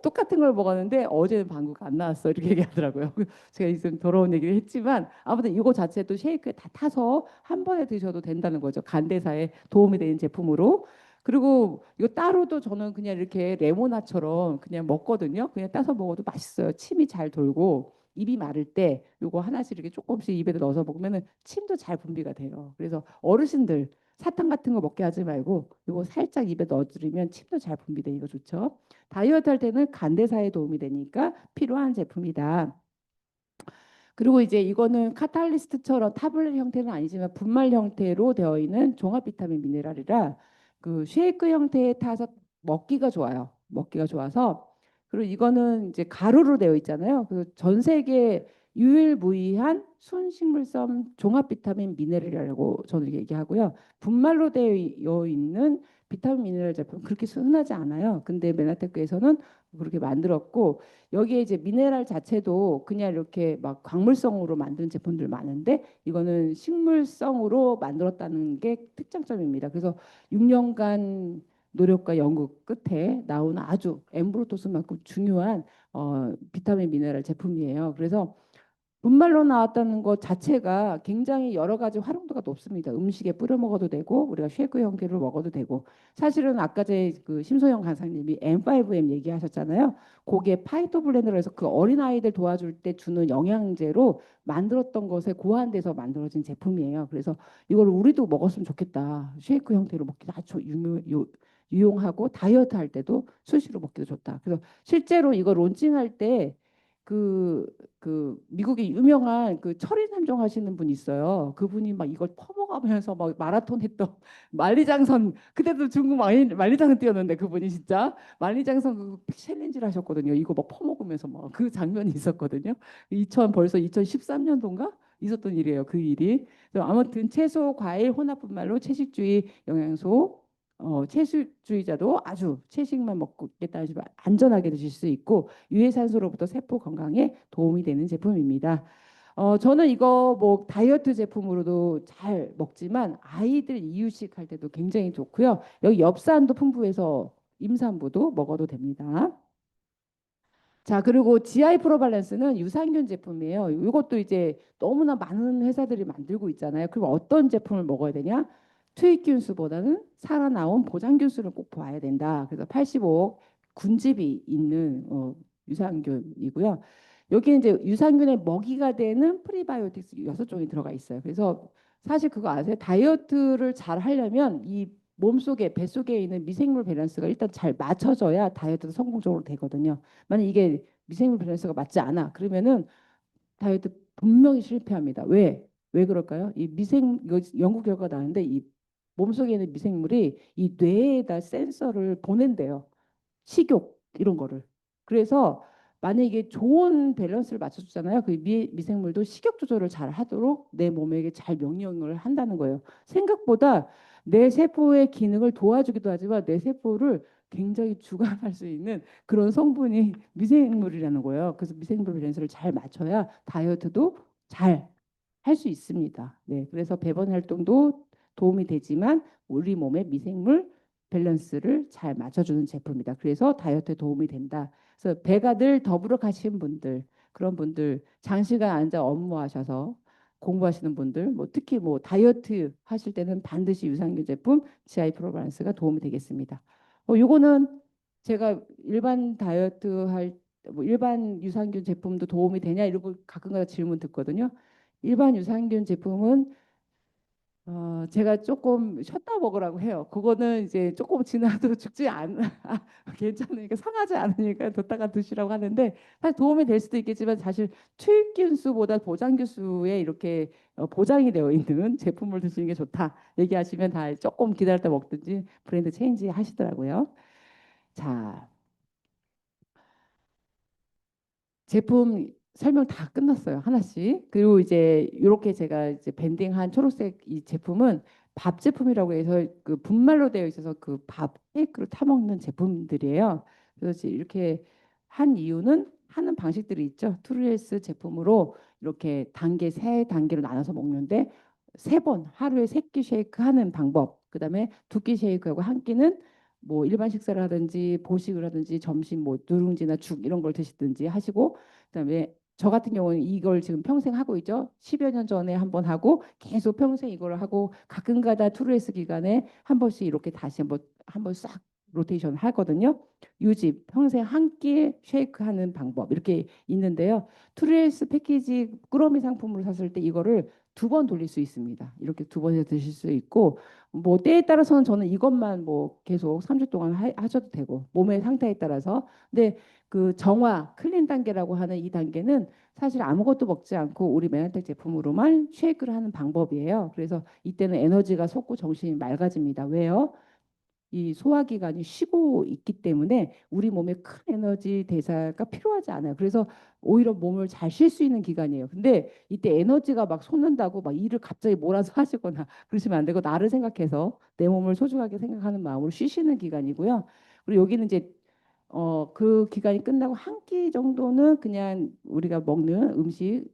똑같은 걸 먹었는데 어제는 방구가 안 나왔어 이렇게 얘기하더라고요. 제가 이제 더러운 얘기를 했지만 아무튼 이거 자체도 쉐이크에 다 타서 한 번에 드셔도 된다는 거죠. 간대사에 도움이 되는 제품으로. 그리고 이거 따로도 저는 그냥 이렇게 레모나처럼 그냥 먹거든요. 그냥 따서 먹어도 맛있어요. 침이 잘 돌고 입이 마를 때 이거 하나씩 이렇게 조금씩 입에 넣어서 먹으면은 침도 잘 분비가 돼요. 그래서 어르신들 사탕 같은 거 먹게 하지 말고 이거 살짝 입에 넣어드리면 침도 잘 분비되니까 좋죠. 다이어트 할 때는 간대사에 도움이 되니까 필요한 제품이다. 그리고 이제 이거는 카탈리스트처럼 타블렛 형태는 아니지만 분말 형태로 되어 있는 종합 비타민 미네랄이라 그 쉐이크 형태에 타서 먹기가 좋아요. 먹기가 좋아서 그리고 이거는 이제 가루로 되어 있잖아요. 그 전 세계 유일무이한 순식물성 종합 비타민 미네랄이라고 저는 얘기하고요. 분말로 되어 있는 비타민 미네랄 제품 그렇게 흔하지 않아요. 근데 메나테크에서는 그렇게 만들었고 여기에 이제 미네랄 자체도 그냥 이렇게 막 광물성으로 만든 제품들 많은데 이거는 식물성으로 만들었다는 게 특장점입니다. 그래서 6년간 노력과 연구 끝에 나온 아주 엠브로토스만큼 중요한 비타민 미네랄 제품이에요. 그래서 분말로 나왔다는 것 자체가 굉장히 여러 가지 활용도가 높습니다. 음식에 뿌려 먹어도 되고 우리가 쉐이크 형태로 먹어도 되고 사실은 아까 제그 심소영 간사님이 M5M 얘기하셨잖아요. 거기에 파이토블렌드로 해서 그 어린아이들 도와줄 때 주는 영양제로 만들었던 것에 고안돼서 만들어진 제품이에요. 그래서 이걸 우리도 먹었으면 좋겠다. 쉐이크 형태로 먹기도 아주 유용하고 다이어트 할 때도 수시로 먹기도 좋다. 그래서 실제로 이거 론칭할 때 그 미국의 유명한 그 철인 삼종 하시는 분 있어요. 그분이 막 이걸 퍼먹으면서 막 마라톤 했던 만리장성 그때도 중국 만리장성 뛰었는데 그분이 진짜 만리장성 그 챌린지를 하셨거든요. 이거 막 퍼먹으면서 막 그 장면이 있었거든요. 벌써 2013년도인가 있었던 일이에요. 그 일이. 그래서 아무튼 채소, 과일, 혼합 분말로 채식주의 영양소 채식주의자도 아주 채식만 먹겠다 하시면 안전하게 드실 수 있고 유해산소로부터 세포 건강에 도움이 되는 제품입니다. 저는 이거 뭐 다이어트 제품으로도 잘 먹지만 아이들 이유식 할 때도 굉장히 좋고요. 여기 엽산도 풍부해서 임산부도 먹어도 됩니다. 자, 그리고 GI 프로발란스는 유산균 제품이에요. 이것도 이제 너무나 많은 회사들이 만들고 있잖아요. 그럼 어떤 제품을 먹어야 되냐? 투입균수보다는 살아나온 보장균수를 꼭 봐야 된다. 그래서 85억 군집이 있는 유산균이고요. 여기 이제 유산균의 먹이가 되는 프리바이오틱스 6종이 들어가 있어요. 그래서 사실 그거 아세요? 다이어트를 잘 하려면 이 몸속에 뱃속에 있는 미생물 밸런스가 일단 잘 맞춰져야 다이어트도 성공적으로 되거든요. 만약 이게 미생물 밸런스가 맞지 않아 그러면은 다이어트 분명히 실패합니다. 왜? 왜 그럴까요? 이거 연구 결과가 나는데 이 몸속에 있는 미생물이 이 뇌에다 센서를 보낸대요. 식욕 이런 거를. 그래서 만약에 좋은 밸런스를 맞춰주잖아요. 그 미생물도 식욕 조절을 잘 하도록 내 몸에게 잘 명령을 한다는 거예요. 생각보다 내 세포의 기능을 도와주기도 하지만 내 세포를 굉장히 주관할 수 있는 그런 성분이 미생물이라는 거예요. 그래서 미생물 밸런스를 잘 맞춰야 다이어트도 잘 할 수 있습니다. 네, 그래서 배변 활동도 도움이 되지만 우리 몸의 미생물 밸런스를 잘 맞춰주는 제품이다. 그래서 다이어트에 도움이 된다. 그래서 배가 늘 더부룩하신 분들, 그런 분들 장시간 앉아 업무하셔서 공부하시는 분들, 뭐 특히 뭐 다이어트 하실 때는 반드시 유산균 제품 GI 프로바란스가 도움이 되겠습니다. 요거는 제가 일반 다이어트 뭐 일반 유산균 제품도 도움이 되냐 이러고 가끔가다 질문 듣거든요. 일반 유산균 제품은 제가 조금 쉬었다 먹으라고 해요. 그거는 이제 조금 지나도 죽지 않, 괜찮으니까 상하지 않으니까 뒀다가 드시라고 하는데 사실 도움이 될 수도 있겠지만 사실 투입균수보다 보장균수에 이렇게 보장이 되어 있는 제품을 드시는 게 좋다 얘기하시면 다 조금 기다렸다 먹든지 브랜드 체인지 하시더라고요. 자, 제품 설명 다 끝났어요. 하나씩. 그리고 이제 이렇게 제가 이제 밴딩한 초록색 이 제품은 밥 제품이라고 해서 그 분말로 되어 있어서 그 밥 케이크로 타 먹는 제품들이에요. 그래서 이렇게 한 이유는 하는 방식들이 있죠. 투르에스 제품으로 이렇게 단계 세 단계로 나눠서 먹는데 세 번 하루에 세 끼 쉐이크 하는 방법. 그다음에 두 끼 쉐이크하고 한 끼는 뭐 일반 식사를 하든지 보식을 하든지 점심 뭐 누룽지나 죽 이런 걸 드시든지 하시고 그다음에 저 같은 경우는 이걸 지금 평생 하고 있죠. 10여 년 전에 한 번 하고 계속 평생 이걸 하고 가끔가다 투르에스 기간에 한 번씩 이렇게 다시 한번 싹 로테이션 하거든요. 유지 평생 한 끼에 쉐이크 하는 방법 이렇게 있는데요. 투르에스 패키지 꾸러미 상품으로 샀을 때 이거를 두 번 돌릴 수 있습니다. 이렇게 두 번에 드실 수 있고 뭐 때에 따라서는 저는 이것만 뭐 계속 3주 동안 하셔도 되고 몸의 상태에 따라서 근데 그 정화 클린 단계라고 하는 이 단계는 사실 아무것도 먹지 않고 우리 메나텍 제품으로만 쉐이크를 하는 방법이에요. 그래서 이때는 에너지가 솟고 정신이 맑아집니다. 왜요? 이 소화기관이 쉬고 있기 때문에 우리 몸에 큰 에너지 대사가 필요하지 않아요. 그래서 오히려 몸을 잘 쉴 수 있는 기간이에요. 근데 이때 에너지가 막 솟는다고 막 일을 갑자기 몰아서 하시거나 그러시면 안 되고 나를 생각해서 내 몸을 소중하게 생각하는 마음으로 쉬시는 기간이고요. 그리고 여기는 이제 그 기간이 끝나고 한 끼 정도는 그냥 우리가 먹는 음식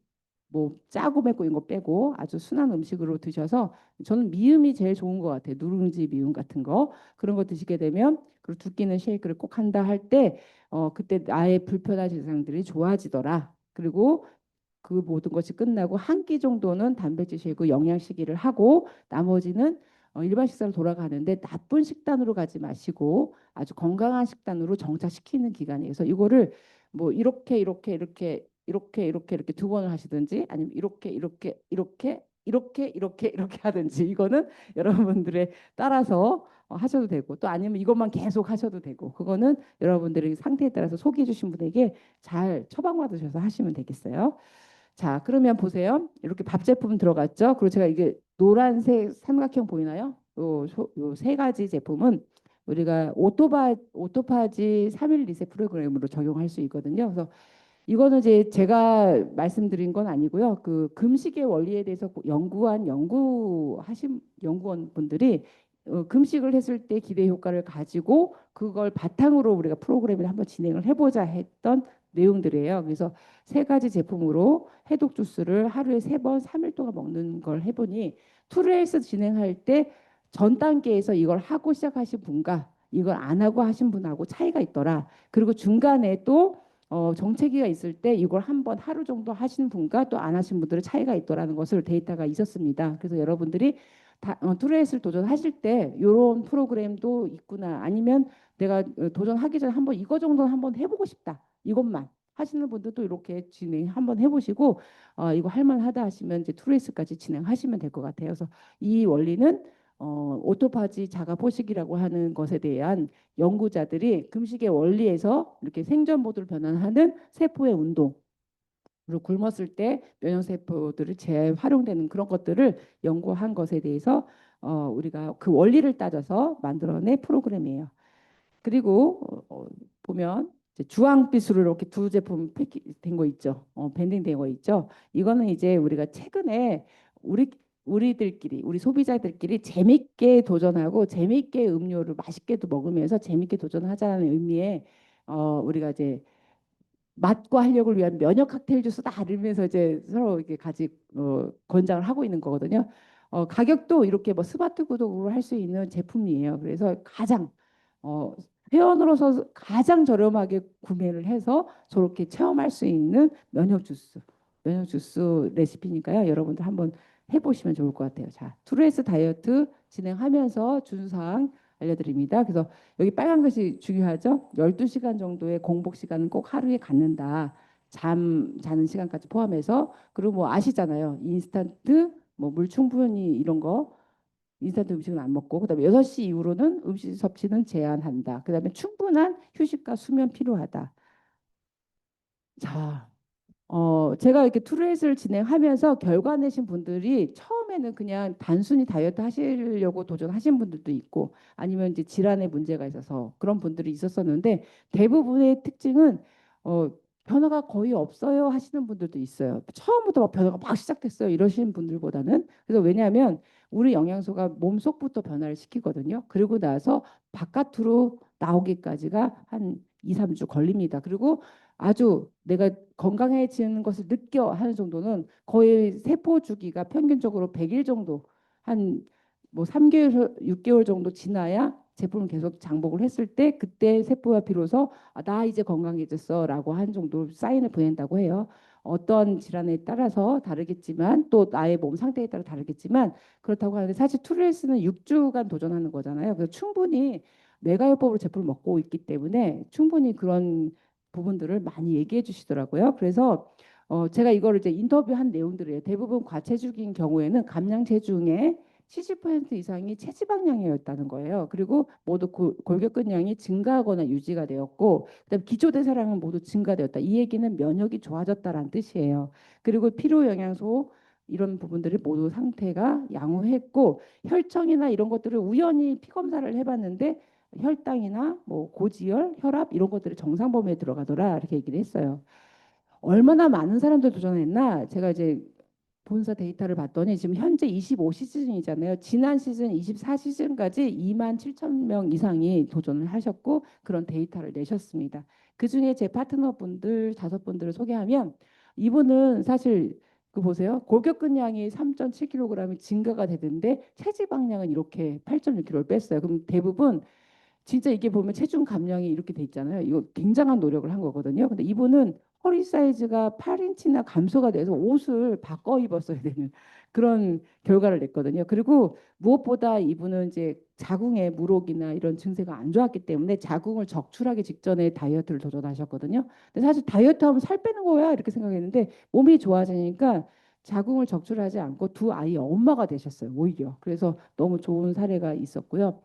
뭐 짜고 맵고 이런 거 빼고 아주 순한 음식으로 드셔서 저는 미음이 제일 좋은 것 같아요. 누룽지 미음 같은 거 그런 거 드시게 되면 그리고 두 끼는 쉐이크를 꼭 한다 할 때 그때 나의 불편한 증상들이 좋아지더라. 그리고 그 모든 것이 끝나고 한 끼 정도는 단백질 쉐이크 영양식이를 하고 나머지는 일반 식사로 돌아가는데 나쁜 식단으로 가지 마시고 아주 건강한 식단으로 정착시키는 기간이어서 이거를 뭐 이렇게 두 번을 하시든지 아니면 이렇게 하든지 이거는 여러분들의 따라서 하셔도 되고 또 아니면 이것만 계속 하셔도 되고 그거는 여러분들의 상태에 따라서 소개해 주신 분에게 잘 처방받으셔서 하시면 되겠어요. 자, 그러면 보세요. 이렇게 밥 제품 들어갔죠? 그리고 제가 이게 노란색 삼각형 보이나요? 요세 가지 제품은 우리가 오토파지 3일 리셋 프로그램으로 적용할 수 있거든요. 그래서 이거는 이제 제가 말씀드린 건 아니고요. 그 금식의 원리에 대해서 연구하신 연구원 분들이 금식을 했을 때 기대 효과를 가지고 그걸 바탕으로 우리가 프로그램을 한번 진행을 해보자 했던 내용들이에요. 그래서 세 가지 제품으로 해독 주스를 하루에 세 번, 3일 동안 먹는 걸 해보니 투레일스 진행할 때 전 단계에서 이걸 하고 시작하신 분과 이걸 안 하고 하신 분하고 차이가 있더라. 그리고 중간에 또 정체기가 있을 때 이걸 한번 하루 정도 하신 분과 또 안 하신 분들의 차이가 있더라는 것을 데이터가 있었습니다. 그래서 여러분들이 투레이스를 도전하실 때 이런 프로그램도 있구나. 아니면 내가 도전하기 전에 한번 이거 정도는 한번 해보고 싶다. 이것만 하시는 분들도 이렇게 진행 한번 해보시고 이거 할만하다 하시면 이제 투레이스까지 진행하시면 될 것 같아요. 그래서 이 원리는 오토파지 자가 포식이라고 하는 것에 대한 연구자들이 금식의 원리에서 이렇게 생존 모드로 변환하는 세포의 운동 그리고 굶었을 때 면역세포들이 재활용되는 그런 것들을 연구한 것에 대해서 우리가 그 원리를 따져서 만들어낸 프로그램이에요. 그리고 보면 이제 주황빛으로 이렇게 두 제품 된 거 있죠. 밴딩된 거 있죠. 이거는 이제 우리가 최근에 우리들끼리 우리 소비자들끼리 재밌게 도전하고 재밌게 음료를 맛있게도 먹으면서 재밌게 도전하자는 의미의 우리가 이제 맛과 활력을 위한 면역 칵테일 주스다 이러면서 이제 서로 이렇게 같이 권장을 하고 있는 거거든요. 가격도 이렇게 뭐 스마트 구독으로 할 수 있는 제품이에요. 그래서 가장 어, 회원으로서 가장 저렴하게 구매를 해서 저렇게 체험할 수 있는 면역 주스. 면역 주스 레시피니까요. 여러분들 한번 해보시면 좋을 것 같아요. 자, 투레스 다이어트 진행하면서 준수사항 알려드립니다. 그래서 여기 빨간 것이 중요하죠. 12시간 정도의 공복 시간은 꼭 하루에 갖는다. 잠 자는 시간까지 포함해서. 그리고 뭐 아시잖아요. 인스턴트 뭐 물 충분히 이런 거 인스턴트 음식은 안 먹고, 그다음에 6시 이후로는 음식 섭취는 제한한다. 그다음에 충분한 휴식과 수면 필요하다. 자, 제가 이렇게 투레이스를 진행하면서 결과 내신 분들이 처음에는 그냥 단순히 다이어트 하시려고 도전하신 분들도 있고, 아니면 이제 질환에 문제가 있어서 그런 분들이 있었었는데, 대부분의 특징은 어, 변화가 거의 없어요 하시는 분들도 있어요. 처음부터 막 변화가 막 시작됐어요 이러시는 분들보다는. 그래서 왜냐하면 우리 영양소가 몸속부터 변화를 시키거든요. 그리고 나서 바깥으로 나오기까지가 한 2, 3주 걸립니다. 그리고 아주 내가 건강해지는 것을 느껴 하는 정도는 거의 세포 주기가 평균적으로 100일 정도, 한 뭐 3개월, 6개월 정도 지나야 제품을 계속 장복을 했을 때 그때 세포가 비로소 아, 나 이제 건강해졌어라고 한 정도 사인을 보낸다고 해요. 어떤 질환에 따라서 다르겠지만 또 나의 몸 상태에 따라 다르겠지만 그렇다고 하는데, 사실 투르레스는 6주간 도전하는 거잖아요. 그래서 충분히 메가요법으로 제품을 먹고 있기 때문에 충분히 그런 부분들을 많이 얘기해 주시더라고요. 그래서 제가 이거를 이제 인터뷰한 내용들이에요. 대부분 과체중인 경우에는 감량 체중의 70% 이상이 체지방량이었다는 거예요. 그리고 모두 골격근량이 증가하거나 유지가 되었고, 그다음 기초대사량은 모두 증가되었다. 이 얘기는 면역이 좋아졌다라는 뜻이에요. 그리고 필요 영양소 이런 부분들이 모두 상태가 양호했고, 혈청이나 이런 것들을 우연히 피 검사를 해봤는데 혈당이나 뭐 고지혈, 혈압 이런 것들이 정상 범위에 들어가더라 이렇게 얘기를 했어요. 얼마나 많은 사람들 도전했나 제가 이제 본사 데이터를 봤더니 지금 현재 25 시즌이잖아요. 지난 시즌 24 시즌까지 2만 7천 명 이상이 도전을 하셨고 그런 데이터를 내셨습니다. 그중에 제 파트너분들 5분들을 소개하면, 이분은 사실 그 보세요. 골격근량이 3.7kg이 증가가 되는데 체지방량은 이렇게 8.6kg를 뺐어요. 그럼 대부분 진짜 이게 보면 체중 감량이 이렇게 돼 있잖아요. 이거 굉장한 노력을 한 거거든요. 근데 이분은 허리 사이즈가 8인치나 감소가 돼서 옷을 바꿔 입었어야 되는 그런 결과를 냈거든요. 그리고 무엇보다 이분은 이제 자궁의 물혹이나 이런 증세가 안 좋았기 때문에 자궁을 적출하기 직전에 다이어트를 도전하셨거든요. 근데 사실 다이어트 하면 살 빼는 거야 이렇게 생각했는데 몸이 좋아지니까 자궁을 적출하지 않고 두 아이의 엄마가 되셨어요. 오히려. 그래서 너무 좋은 사례가 있었고요.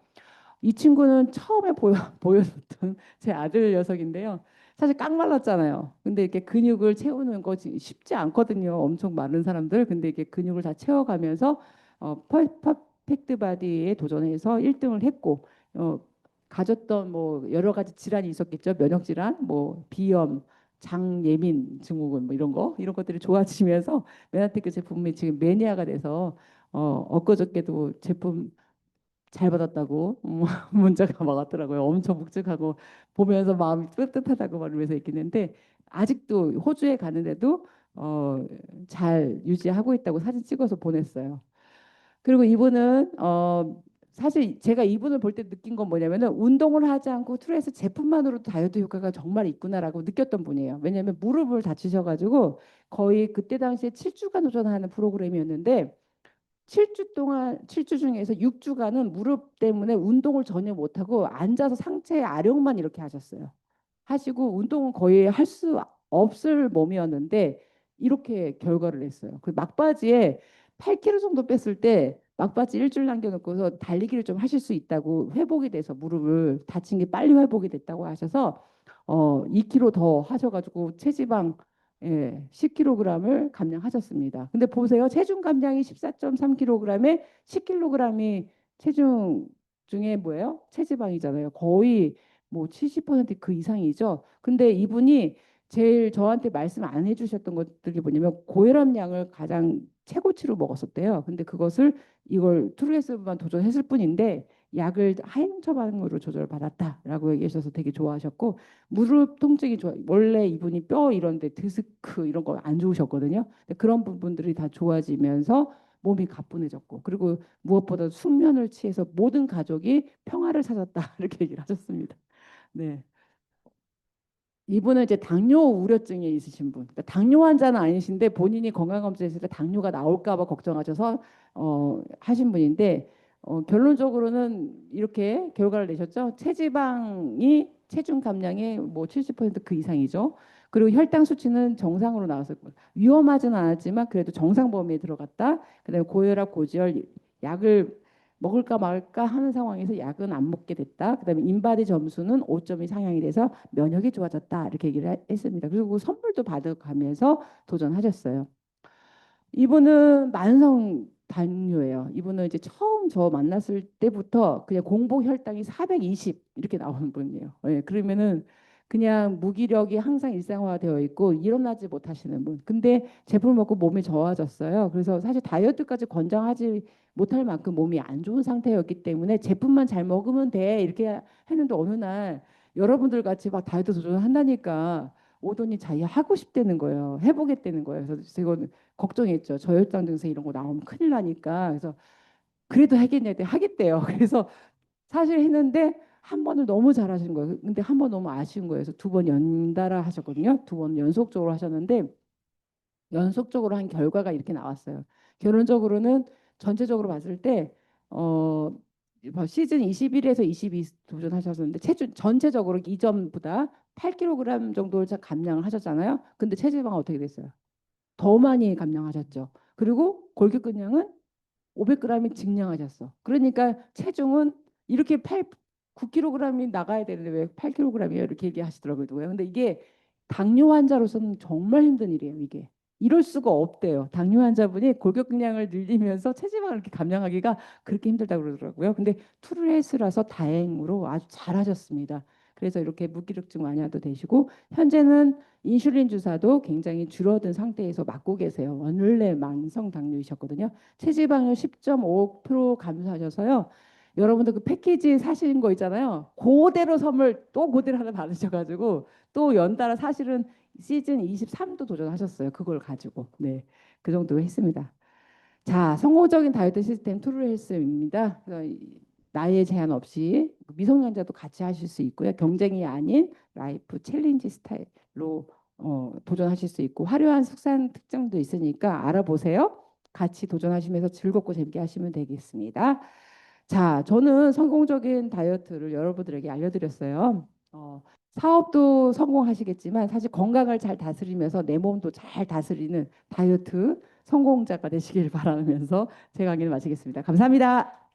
이 친구는 처음에 보여줬던 제 아들 녀석인데요. 사실 깡 말랐잖아요. 근데 이렇게 근육을 채우는 거 쉽지 않거든요. 엄청 많은 사람들. 근데 이게 근육을 다 채워가면서 퍼펙트 바디에 도전해서 1등을 했고, 어, 가졌던 뭐 여러 가지 질환이 있었겠죠. 면역 질환, 뭐 비염, 장 예민 증후군 뭐 이런 것들이 좋아지면서 메나테크 제품이 지금 매니아가 돼서 엊그저께도 제품 잘 받았다고 문자가 막 왔더라고요. 엄청 묵직하고 보면서 마음이 뿌듯하다고 말하면서 얘기했는데, 아직도 호주에 가는데도 잘 유지하고 있다고 사진 찍어서 보냈어요. 그리고 이분은 사실 제가 이분을 볼 때 느낀 건 뭐냐면은 운동을 하지 않고 트레스 제품만으로도 다이어트 효과가 정말 있구나라고 느꼈던 분이에요. 왜냐하면 무릎을 다치셔가지고 거의 그때 당시에 7주간 도전하는 프로그램이었는데, 7주 동안 7주 중에서 6주간은 무릎 때문에 운동을 전혀 못하고 앉아서 상체 아령만 이렇게 하셨어요. 하시고 운동은 거의 할 수 없을 몸이었는데 이렇게 결과를 냈어요. 그 막바지에 8kg 정도 뺐을 때 막바지 일주일 남겨놓고서 달리기를 좀 하실 수 있다고, 회복이 돼서 무릎을 다친 게 빨리 회복이 됐다고 하셔서 2kg 더 하셔가지고 체지방 10kg을 감량하셨습니다. 근데 보세요. 체중 감량이 14.3kg에 10kg이 체중 중에 뭐예요? 체지방이잖아요. 거의 뭐 70%그 이상이죠. 근데 이분이 제일 저한테 말씀 안 해주셨던 것들이 뭐냐면 고혈압약을 가장 최고치로 먹었었대요. 근데 그것을 이걸 트루에스만 도전했을 뿐인데 약을 하향 처방으로 조절받았다라고 얘기하셔서 되게 좋아하셨고, 무릎 통증이 좋아. 원래 이분이 뼈 이런 데 디스크 이런 거 안 좋으셨거든요. 근데 그런 부분들이 다 좋아지면서 몸이 가뿐해졌고, 그리고 무엇보다 숙면을 취해서 모든 가족이 평화를 찾았다 이렇게 얘기를 하셨습니다. 네. 이분은 이제 당뇨 우려증이 있으신 분, 그러니까 당뇨 환자는 아니신데 본인이 건강검진했을 때 당뇨가 나올까 봐 걱정하셔서 하신 분인데 결론적으로는 이렇게 결과를 내셨죠. 체지방이 체중 감량의 뭐 70%그 이상이죠. 그리고 혈당 수치는 정상으로 나왔을 거예요. 위험하지는 않았지만 그래도 정상 범위에 들어갔다. 그다음에 고혈압, 고지혈 약을 먹을까 말까 하는 상황에서 약은 안 먹게 됐다. 그다음에 인바디 점수는 5점이 상향이 돼서 면역이 좋아졌다. 이렇게 얘기를 했습니다. 그리고 선물도 받아가면서 도전하셨어요. 이분은 만성 당뇨예요. 이분은 이제 처음 저 만났을 때부터 그냥 공복 혈당이 420 이렇게 나오는 분이에요. 예, 그러면은 그냥 무기력이 항상 일상화되어 있고 일어나지 못하시는 분. 근데 제품을 먹고 몸이 좋아졌어요. 그래서 사실 다이어트까지 권장하지 못할 만큼 몸이 안 좋은 상태였기 때문에 제품만 잘 먹으면 돼 이렇게 했는데 어느 날 여러분들 같이 막 다이어트 도전을 한다니까 오더니 자기 하고 싶다는 거예요. 해보겠다는 거예요. 그래서 제가 걱정했죠. 저혈당 증세 이런 거 나오면 큰일 나니까. 그래서 그래도 하겠냐 했더니 하겠대요. 그래서 사실 했는데 한 번을 너무 잘하신 거예요. 근데 한 번 너무 아쉬운 거예요. 그래서 두 번 연달아 하셨거든요. 두 번 연속적으로 하셨는데 연속적으로 한 결과가 이렇게 나왔어요. 결론적으로는 전체적으로 봤을 때 어, 시즌 21에서 22 도전하셨는데 체중 전체적으로 이전보다 8kg 정도를 감량을 하셨잖아요. 근데 체지방은 어떻게 됐어요? 더 많이 감량하셨죠. 그리고 골격근량은 500g이 증량하셨어. 그러니까 체중은 이렇게 9kg이 나가야 되는데 왜 8kg이에요? 이렇게 얘기하시더라고요. 근데 이게 당뇨 환자로서는 정말 힘든 일이에요. 이게. 이럴 수가 없대요. 당뇨 환자분이 골격근량을 늘리면서 체지방을 이렇게 감량하기가 그렇게 힘들다고 그러더라고요. 근데 투르헤스라서 다행으로 아주 잘하셨습니다. 그래서 이렇게 무기력증 완화도 되시고 현재는 인슐린 주사도 굉장히 줄어든 상태에서 맞고 계세요. 원래 만성 당뇨이셨거든요. 체지방을 10.5% 감소하셔서요. 여러분들 그 패키지 사신 거 있잖아요. 그대로 선물 또 그대로 하나 받으셔가지고 또 연달아 사실은 시즌 23도 도전하셨어요. 그걸 가지고. 네. 그 정도 했습니다. 자, 성공적인 다이어트 시스템 트루헬스입니다. 나이에 제한 없이 미성년자도 같이 하실 수 있고요. 경쟁이 아닌 라이프 챌린지 스타일로 도전하실 수 있고 화려한 숙산 특징도 있으니까 알아보세요. 같이 도전하시면서 즐겁고 재밌게 하시면 되겠습니다. 자, 저는 성공적인 다이어트를 여러분들에게 알려드렸어요. 사업도 성공하시겠지만 사실 건강을 잘 다스리면서 내 몸도 잘 다스리는 다이어트 성공자가 되시길 바라면서 제 강의를 마치겠습니다. 감사합니다.